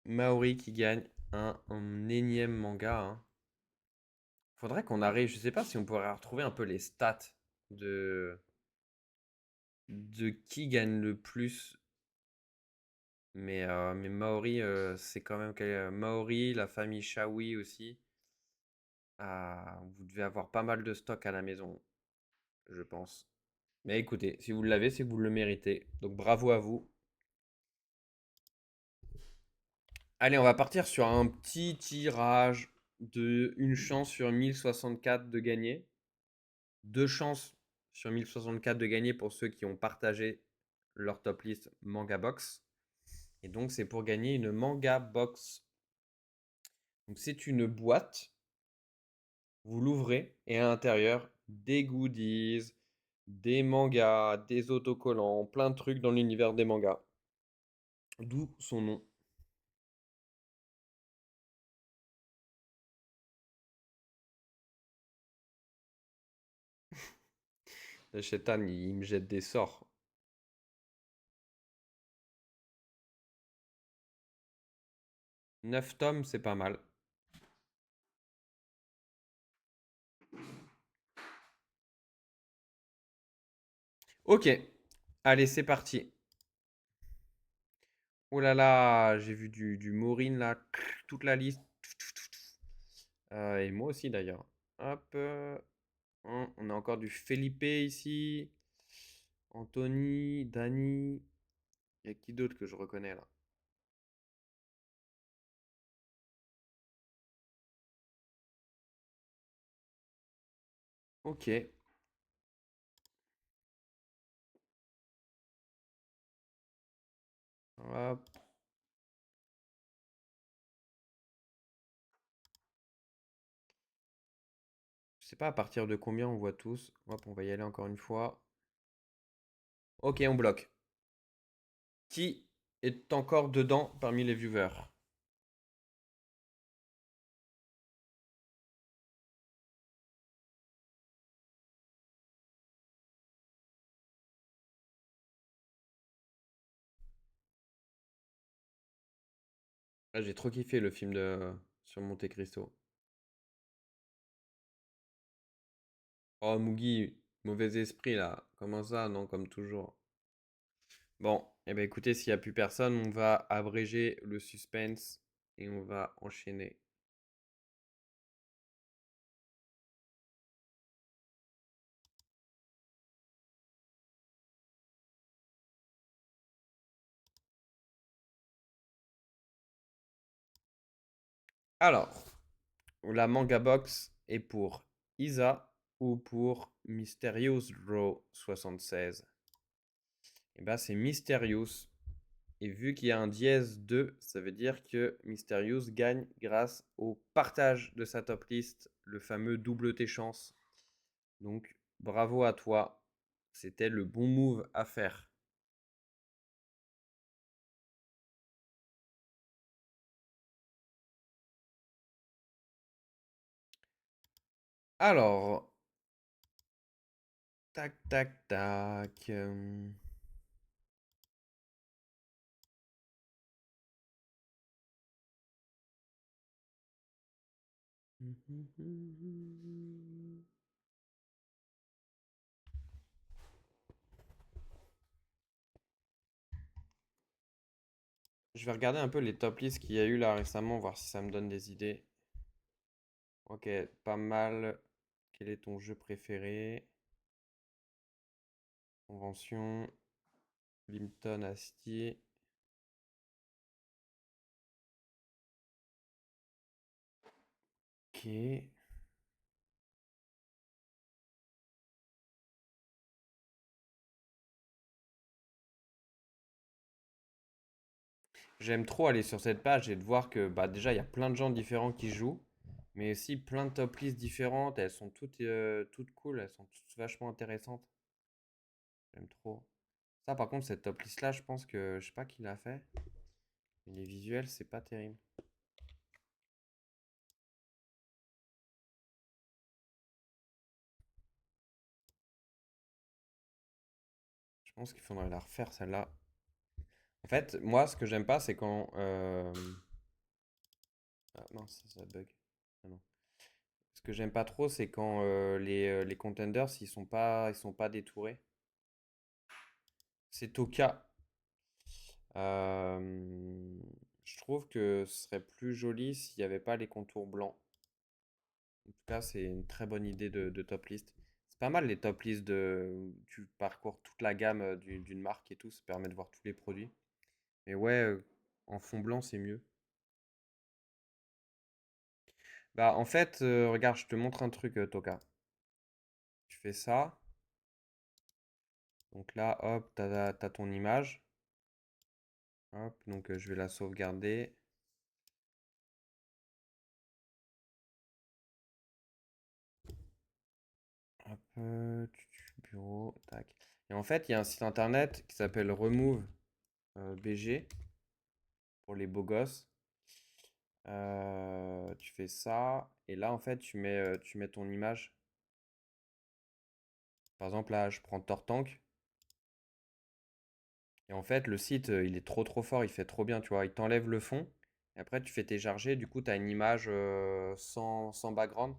Maori qui gagne un énième manga, hein. Faudrait qu'on arrive, je sais pas si on pourrait retrouver un peu les stats de, de qui gagne le plus. Mais Maori, c'est quand même Maori, la famille Shawi aussi. Ah, vous devez avoir pas mal de stock à la maison, je pense. Mais écoutez, si vous l'avez, c'est que vous le méritez. Donc bravo à vous. Allez, on va partir sur un petit tirage de une chance sur 1064 de gagner. Deux chances sur 1064 de gagner pour ceux qui ont partagé leur top list Manga Box. Et donc, c'est pour gagner une Manga Box. Donc, c'est une boîte. Vous l'ouvrez et à l'intérieur, des goodies, des mangas, des autocollants, plein de trucs dans l'univers des mangas. D'où son nom. Le Shetan, il me jette des sorts. 9 tomes, c'est pas mal. Ok, allez, c'est parti. Oh là là, j'ai vu du Maureen là, toute la liste. Et moi aussi d'ailleurs. Hop, on a encore du Felipe ici. Anthony, Dani. Il y a qui d'autre que je reconnais là? Ok. Hop. Je sais pas à partir de combien on voit tous. Hop, on va y aller encore une fois. Ok, on bloque. Qui est encore dedans parmi les viewers? Ah, j'ai trop kiffé le film de sur Monte Cristo. Oh, Mugi, mauvais esprit là. Comment ça? Non, comme toujours. Bon, eh ben écoutez, s'il n'y a plus personne, on va abréger le suspense et on va enchaîner. Alors, la manga box est pour Isa ou pour Mysterious Draw 76? Eh ben c'est Mysterious. Et vu qu'il y a un dièse 2, ça veut dire que Mysterious gagne grâce au partage de sa top list, le fameux double T chance. Donc bravo à toi, c'était le bon move à faire. Alors, tac tac tac. Je vais regarder un peu les top lists qu'il y a eu là récemment, voir si ça me donne des idées. Ok, pas mal. Quel est ton jeu préféré? Convention, Limpton, Astier. Ok. J'aime trop aller sur cette page et de voir que bah, déjà il y a plein de gens différents qui jouent, mais aussi plein de top lists différentes. Elles sont toutes cool, elles sont toutes vachement intéressantes. J'aime trop. Ça, par contre, cette top list là, je pense que je sais pas qui l'a fait, mais les visuels, c'est pas terrible. Je pense qu'il faudrait la refaire celle-là. En fait, moi, ce que j'aime pas, c'est quand. Ah mince, ça bug. Ah non. Ce que j'aime pas trop, c'est quand les contenders, ils sont pas détourés. C'est Toka. Euh, je trouve que ce serait plus joli s'il n'y avait pas les contours blancs. En tout cas, c'est une très bonne idée de top list. C'est pas mal les top lists tu parcours toute la gamme d'une marque et tout, ça permet de voir tous les produits. Mais ouais, en fond blanc, c'est mieux. Bah, en fait, regarde, je te montre un truc, Toka. Tu fais ça. Donc là, hop, t'as ton image. Hop, donc je vais la sauvegarder. Hop, bureau, tac. Et en fait, il y a un site internet qui s'appelle Remove BG pour les beaux gosses. Tu fais ça, et là, en fait, tu mets ton image. Par exemple, là, je prends Tortank. Et en fait, le site, il est trop fort, il fait trop bien, tu vois. Il t'enlève le fond. Et après, tu fais télécharger. Du coup, tu as une image sans background.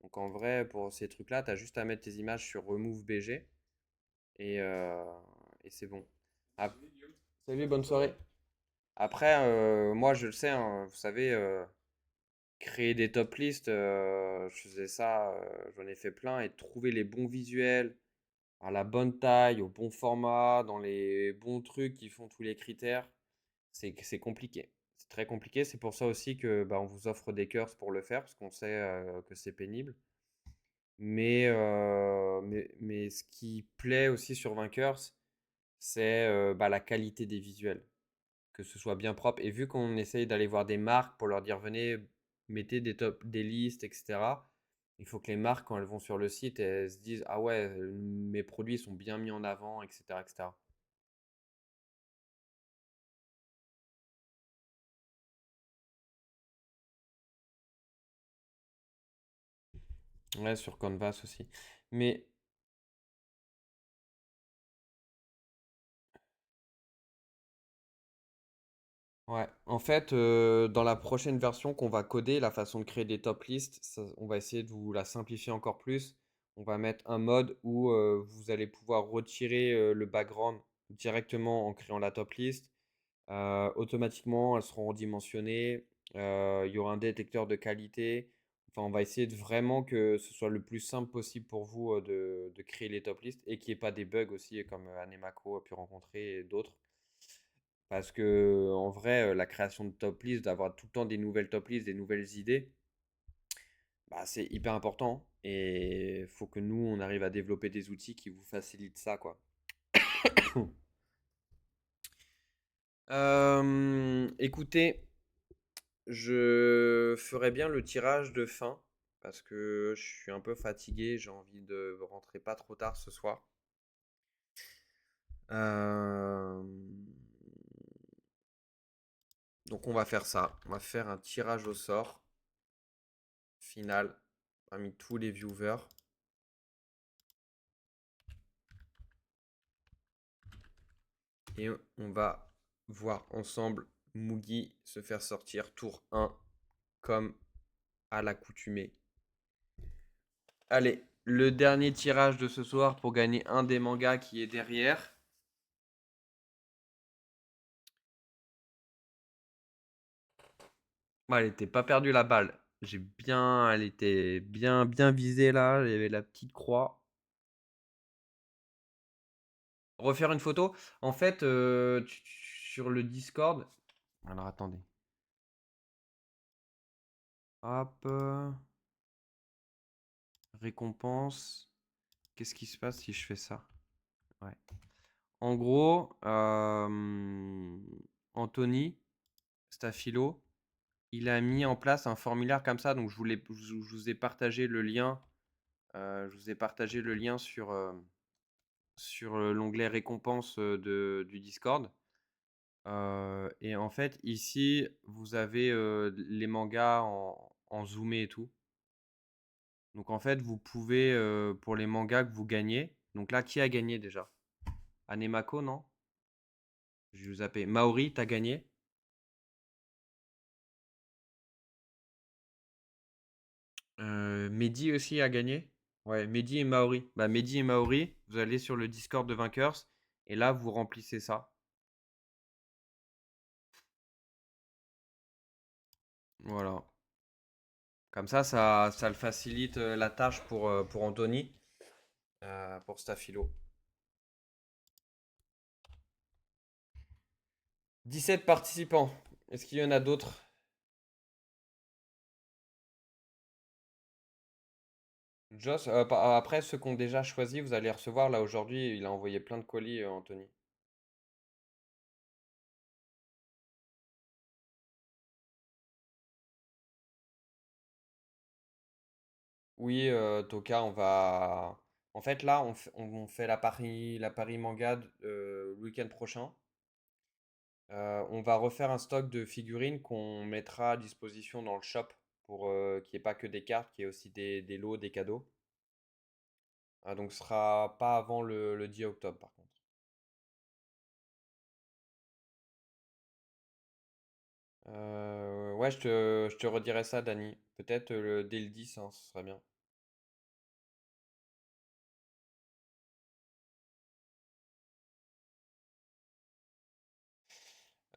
Donc en vrai, pour ces trucs-là, tu as juste à mettre tes images sur Remove BG. Et, euh, et c'est bon. Ah, Salut Guillaume. salut, bonne Bonne soirée. soirée. Après, moi, je le sais, hein, vous savez, créer des top lists, je faisais ça, j'en ai fait plein. Et trouver les bons visuels, à la bonne taille, au bon format, dans les bons trucs qui font tous les critères, c'est compliqué. C'est très compliqué. C'est pour ça aussi que bah, on vous offre des curses pour le faire, parce qu'on sait que c'est pénible. Mais ce qui plaît aussi sur Vainqueurs, c'est bah, la qualité des visuels, que ce soit bien propre. Et vu qu'on essaye d'aller voir des marques pour leur dire venez, mettez des top, des listes, etc. Il faut que les marques, quand elles vont sur le site, elles se disent ah ouais, mes produits sont bien mis en avant, etc., etc. Ouais, sur Canvas aussi. Mais ouais, en fait, dans la prochaine version qu'on va coder, la façon de créer des top lists, on va essayer de vous la simplifier encore plus. On va mettre un mode où vous allez pouvoir retirer le background directement en créant la top list. Automatiquement, elles seront redimensionnées. Il y aura un détecteur de qualité. Enfin, on va essayer de vraiment que ce soit le plus simple possible pour vous de créer les top lists et qu'il n'y ait pas des bugs aussi, comme Anemako a pu rencontrer et d'autres. Parce que en vrai, la création de top list, d'avoir tout le temps des nouvelles top lists, des nouvelles idées, bah, c'est hyper important. Et il faut que nous, on arrive à développer des outils qui vous facilitent ça, quoi. Écoutez, je ferai bien le tirage de fin parce que je suis un peu fatigué. J'ai envie de rentrer pas trop tard ce soir. Euh, Donc on va faire ça. On va faire un tirage au sort final parmi tous les viewers. Et on va voir ensemble Mugi se faire sortir tour 1 comme à l'accoutumée. Allez, le dernier tirage de ce soir pour gagner un des mangas qui est derrière. Ouais, elle était pas perdue la balle. Elle était bien visée là. Il y avait la petite croix. Refaire une photo. En fait, sur le Discord. Alors attendez. Hop. Récompense. Qu'est-ce qui se passe si je fais ça? Ouais. En gros, Anthony Stafilo, il a mis en place un formulaire comme ça. Donc je vous ai partagé le lien. Je vous ai partagé le lien sur l'onglet récompense du Discord. Et en fait, ici, vous avez les mangas en zoomé et tout. Donc en fait, vous pouvez, pour les mangas que vous gagnez, donc là, qui a gagné déjà? Anemako, non? Je vais vous zapper. Maori, t'as gagné? Mehdi aussi a gagné? Ouais, Mehdi et Maori. Bah, Mehdi et Maori, vous allez sur le Discord de Vainqueurs et là, vous remplissez ça. Voilà. Comme ça le facilite la tâche pour Anthony, pour Stafilo. 17 participants. Est-ce qu'il y en a d'autres? Joss, après ceux qui ont déjà choisi, vous allez recevoir. Là aujourd'hui, il a envoyé plein de colis, Anthony. Oui, Toka, on va. En fait, là, on fait la Paris Manga le week-end prochain. On va refaire un stock de figurines qu'on mettra à disposition dans le shop pour qu'il n'y ait pas que des cartes, qu'il y ait aussi des lots, des cadeaux. Donc, ce sera pas avant le 10 octobre, par contre. Ouais, je te redirai ça, Dany. Peut-être dès le 10, hein, ce serait bien.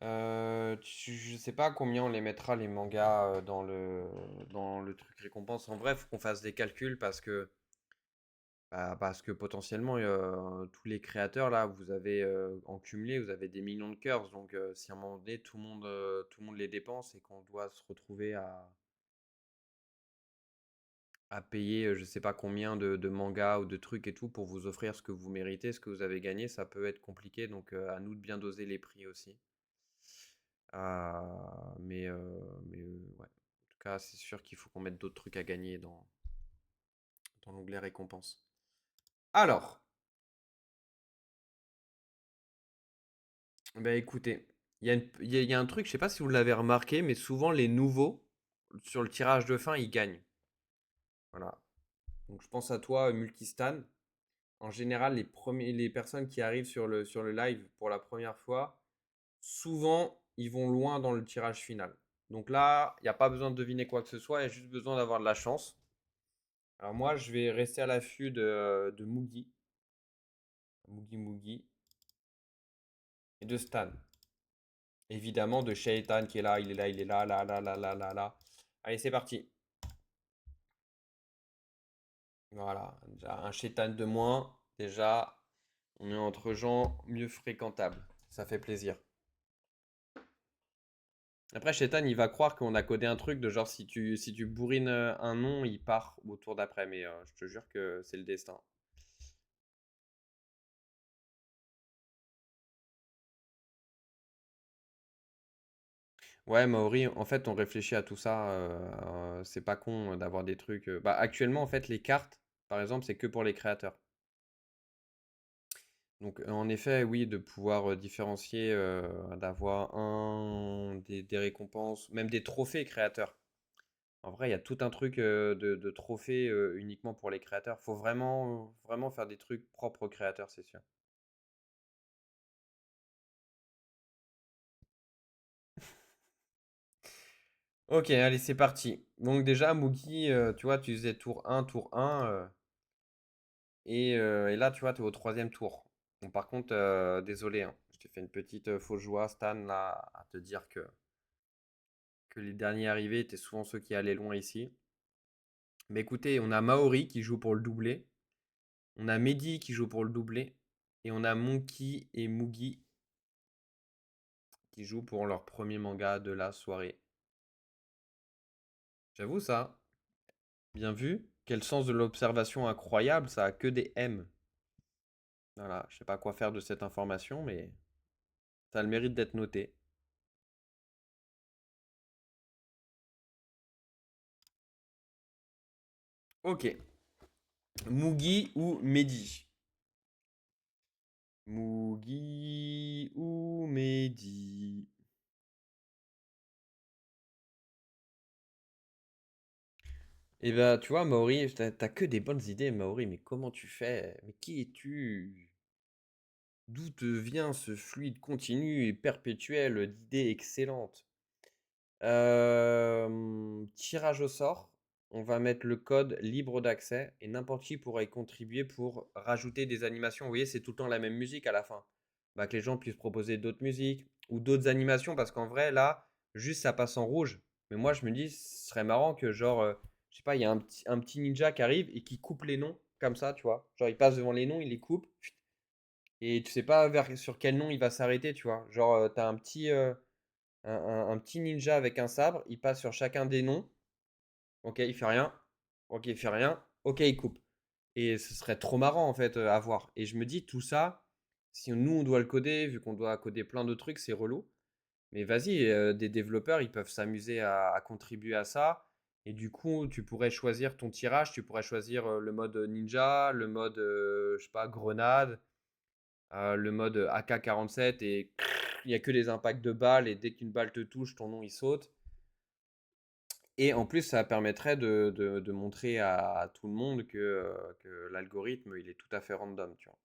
Je sais pas combien on les mettra les mangas dans le truc récompense. En vrai, faut qu'on fasse des calculs parce que potentiellement tous les créateurs là, vous avez en cumulé, vous avez des millions de cœurs. Donc si à un moment donné tout le monde les dépense et qu'on doit se retrouver à payer je sais pas combien de mangas ou de trucs et tout pour vous offrir ce que vous méritez, ce que vous avez gagné, ça peut être compliqué. Donc à nous de bien doser les prix aussi. Ouais. En tout cas, c'est sûr qu'il faut qu'on mette d'autres trucs à gagner dans l'onglet récompense. Alors, bah écoutez, il y a un truc, je sais pas si vous l'avez remarqué, mais souvent les nouveaux, sur le tirage de fin, ils gagnent. Voilà. Donc je pense à toi, Multistan. En général, les personnes qui arrivent sur le live pour la première fois, souvent, ils vont loin dans le tirage final. Donc là, il n'y a pas besoin de deviner quoi que ce soit, il y a juste besoin d'avoir de la chance. Alors moi, je vais rester à l'affût de Mugi, Mugi et de Stan. Évidemment, de Shaitan qui est là, il est là, il est là, là, là, là, là, là, là. Allez, c'est parti. Voilà, déjà un Shaitan de moins. Déjà, on est entre gens mieux fréquentables. Ça fait plaisir. Après, Shaitan, il va croire qu'on a codé un truc de genre si tu bourrines un nom, il part au tour d'après. Mais je te jure que c'est le destin. Ouais, Maori, en fait, on réfléchit à tout ça. C'est pas con d'avoir des trucs. Bah, actuellement, en fait, les cartes, par exemple, c'est que pour les créateurs. Donc, en effet, oui, de pouvoir différencier, d'avoir des récompenses, même des trophées créateurs. En vrai, il y a tout un truc de trophées uniquement pour les créateurs. Faut vraiment, vraiment faire des trucs propres aux créateurs, c'est sûr. Ok, allez, c'est parti. Donc, déjà, Mugi, tu vois, tu faisais tour un. Et là, tu vois, tu es au troisième tour. Bon, par contre, désolé, hein, je t'ai fait une petite fausse joie, Stan, là, à te dire que les derniers arrivés étaient souvent ceux qui allaient loin ici. Mais écoutez, on a Maori qui joue pour le doublé, on a Mehdi qui joue pour le doublé, et on a Monkey et Mugi qui jouent pour leur premier manga de la soirée. J'avoue ça, bien vu. Quel sens de l'observation incroyable, ça a que des M. Voilà, je sais pas quoi faire de cette information, mais ça a le mérite d'être noté. Ok, Mugi ou Mehdi? Mugi ou Mehdi? Eh ben, tu vois, Maori, t'as que des bonnes idées, Maori, mais comment tu fais? Mais qui es-tu? D'où te vient ce fluide continu et perpétuel d'idées excellentes? Tirage au sort. On va mettre le code libre d'accès et n'importe qui pourra y contribuer pour rajouter des animations. Vous voyez, c'est tout le temps la même musique à la fin. Bah, que les gens puissent proposer d'autres musiques ou d'autres animations parce qu'en vrai, là, juste ça passe en rouge. Mais moi, je me dis, ce serait marrant que, genre, je sais pas, il y a un petit ninja qui arrive et qui coupe les noms comme ça, tu vois. Genre, il passe devant les noms, il les coupe et tu sais pas sur quel nom il va s'arrêter, tu vois. Genre, t'as un petit ninja avec un sabre, il passe sur chacun des noms. Ok, il fait rien. Ok, il fait rien. ok, il coupe. Et ce serait trop marrant en fait à voir. Et je me dis, tout ça, si nous on doit le coder, vu qu'on doit coder plein de trucs, c'est relou. Mais vas-y, des développeurs, ils peuvent s'amuser à contribuer à ça. Et du coup, tu pourrais choisir ton tirage, tu pourrais choisir le mode ninja, le mode, je sais pas, grenade, le mode AK-47 et il n'y a que des impacts de balles et dès qu'une balle te touche, ton nom il saute. Et en plus, ça permettrait de montrer à tout le monde que l'algorithme, il est tout à fait random, tu vois.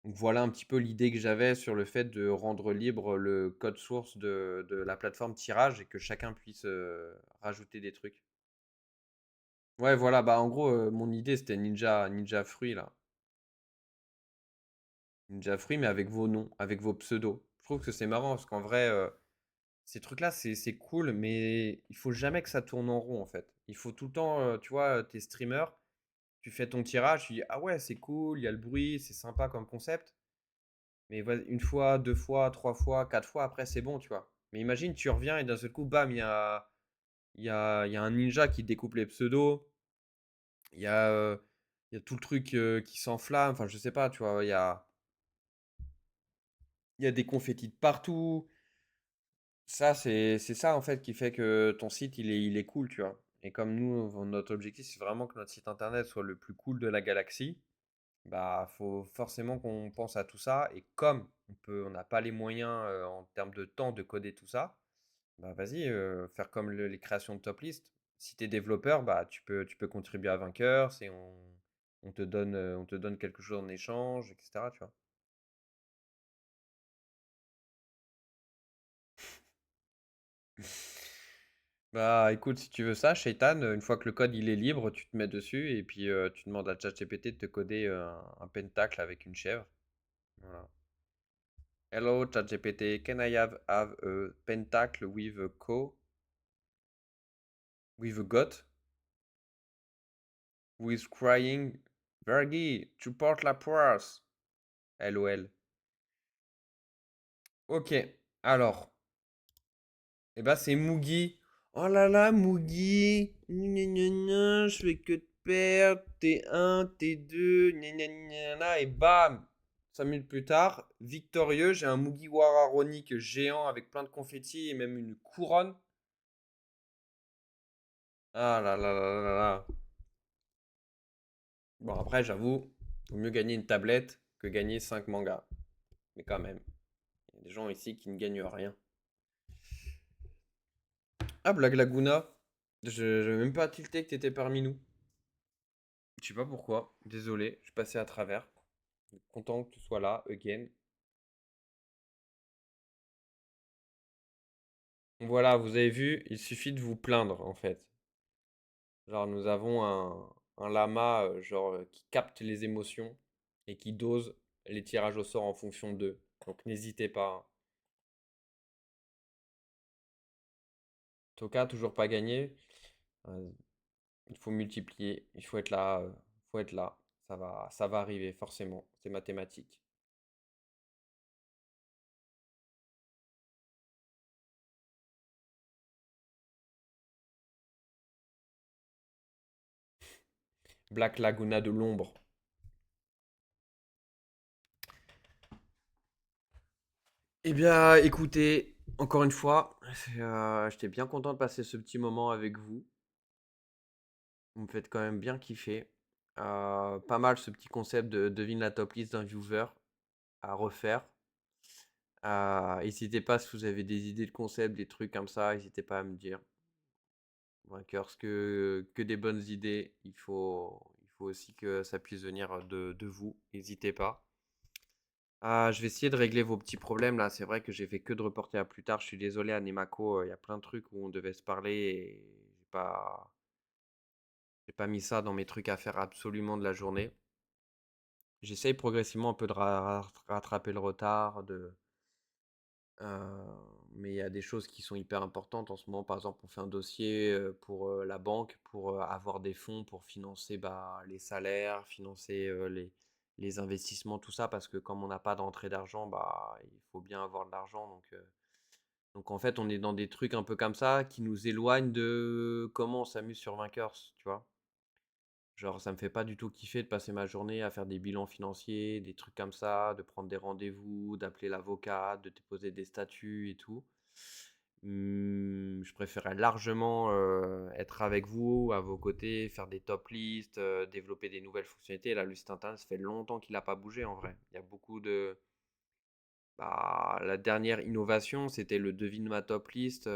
Donc voilà un petit peu l'idée que j'avais sur le fait de rendre libre le code source de la plateforme tirage et que chacun puisse rajouter des trucs. Ouais, voilà, bah en gros, mon idée c'était Ninja Fruit là. Ninja Fruit, mais avec vos noms, avec vos pseudos. Je trouve que c'est marrant parce qu'en vrai, ces trucs-là, c'est cool, mais il faut jamais que ça tourne en rond en fait. Il faut tout le temps, tu vois, tes streamers, tu fais ton tirage, tu dis ah ouais, c'est cool, il y a le bruit, c'est sympa comme concept. Mais une fois, deux fois, trois fois, quatre fois, après c'est bon, tu vois. Mais imagine, tu reviens et d'un seul coup, bam, il y a un ninja qui découpe les pseudos, il y a, euh, il y a tout le truc qui s'enflamme, enfin je sais pas, tu vois, il y a des confettis de partout. Ça, c'est ça en fait qui fait que ton site il est cool, tu vois. Et comme nous, notre objectif, c'est vraiment que notre site internet soit le plus cool de la galaxie, bah faut forcément qu'on pense à tout ça. Et comme on n'a pas les moyens en termes de temps de coder tout ça, bah vas-y, faire comme les créations de top list. Si tu es développeur, bah tu peux contribuer à vainqueur, on te donne quelque chose en échange, etc. Tu vois. Bah écoute, si tu veux ça, Shaitan, une fois que le code il est libre, tu te mets dessus et puis tu demandes à ChatGPT de te coder un pentacle avec une chèvre. Voilà. Hello ChatGPT, can I have a pentacle with a with a goat with crying Vergi, tu portes la poisse. LOL. Ok, alors, eh ben c'est Mugi. Oh là là, Mugi. Gna gna gna, je fais que de perdre. T1, T2, gna gna gna gna, et bam! 5 minutes plus tard, victorieux, j'ai un Mugiwara Ronick géant avec plein de confettis et même une couronne. Ah là là là là là. Bon, après, j'avoue, vaut mieux gagner une tablette que gagner 5 mangas. Mais quand même, il y a des gens ici qui ne gagnent rien. Ah, Black Laguna. Je n'avais même pas tilté que t'étais parmi nous. Je sais pas pourquoi. Désolé, je suis passé à travers. Content que tu sois là, again. Voilà, vous avez vu, il suffit de vous plaindre en fait. Genre, nous avons un lama qui capte les émotions et qui dose les tirages au sort en fonction d'eux. Donc n'hésitez pas. Toka, toujours pas gagné. Euh, il faut multiplier, il faut être là. Ça va arriver forcément. C'est mathématique. Black Laguna de l'ombre. Eh bien, écoutez, encore une fois, j'étais bien content de passer ce petit moment avec vous. Vous me faites quand même bien kiffer. Pas mal ce petit concept de devine la top list d'un viewer à refaire. N'hésitez pas si vous avez des idées de concept, des trucs comme ça, n'hésitez pas à me dire. Vainqueur, que des bonnes idées, il faut aussi que ça puisse venir de vous. N'hésitez pas. Je vais essayer de régler vos petits problèmes là. C'est vrai que j'ai fait que de reporter à plus tard. Je suis désolé, à Nemako. Il y a plein de trucs où on devait se parler et j'ai pas mis ça dans mes trucs à faire absolument de la journée. J'essaye progressivement un peu de rattraper le retard, mais il y a des choses qui sont hyper importantes en ce moment. Par exemple, on fait un dossier pour la banque pour avoir des fonds pour financer bah, les salaires, financer les investissements, tout ça, parce que comme on n'a pas d'entrée d'argent, bah, il faut bien avoir de l'argent. Donc en fait, on est dans des trucs un peu comme ça qui nous éloignent de comment on s'amuse sur Vainqueurs, tu vois. Genre, ça me fait pas du tout kiffer de passer ma journée à faire des bilans financiers, des trucs comme ça, de prendre des rendez-vous, d'appeler l'avocat, de déposer des statuts et tout. Je préférais largement être avec vous, à vos côtés, faire des top lists, développer des nouvelles fonctionnalités. Là, le site internet, ça fait longtemps qu'il n'a pas bougé en vrai. Il y a beaucoup de... Bah, la dernière innovation, c'était le devine ma top list. Et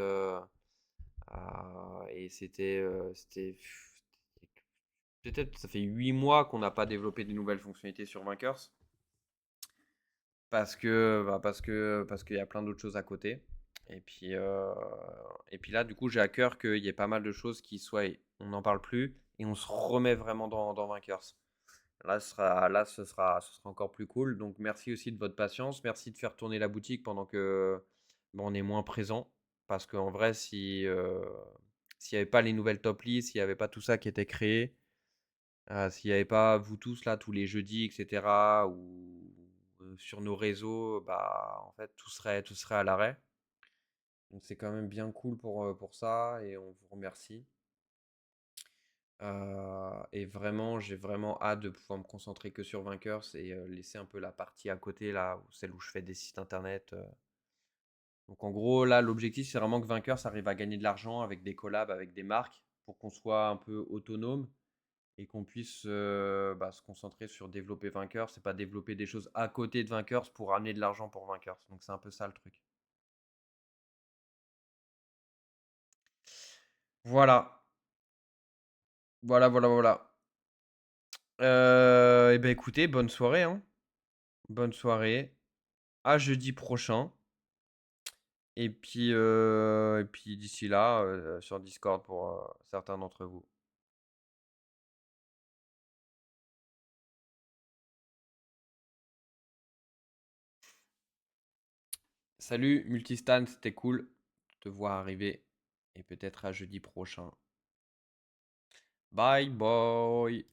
peut-être ça fait 8 mois qu'on n'a pas développé de nouvelles fonctionnalités sur Vankers parce qu'il y a plein d'autres choses à côté. Et puis là, du coup, j'ai à cœur qu'il y ait pas mal de choses qui soient, on n'en parle plus et on se remet vraiment dans Vankers. Là, ce sera encore plus cool. Donc, merci aussi de votre patience. Merci de faire tourner la boutique pendant que bon, on est moins présent. Parce qu'en vrai, s'il n'y avait pas les nouvelles top lists, s'il n'y avait pas tout ça qui était créé, s'il n'y avait pas vous tous là, tous les jeudis, etc., ou sur nos réseaux, bah, en fait, tout serait à l'arrêt. Donc, c'est quand même bien cool pour ça et on vous remercie. Et vraiment, j'ai vraiment hâte de pouvoir me concentrer que sur Vankers et laisser un peu la partie à côté, là, celle où je fais des sites internet. Donc en gros, là, l'objectif, c'est vraiment que Vankers arrive à gagner de l'argent avec des collabs, avec des marques, pour qu'on soit un peu autonome et qu'on puisse bah, se concentrer sur développer Vankers et pas développer des choses à côté de Vankers pour amener de l'argent pour Vankers. Donc c'est un peu ça le truc. Voilà, voilà, voilà, voilà. Et ben écoutez, bonne soirée, hein. Bonne soirée. À jeudi prochain. Et puis d'ici là, sur Discord pour certains d'entre vous. Salut Multistan, c'était cool de te voir arriver. Et peut-être à jeudi prochain. Bye bye.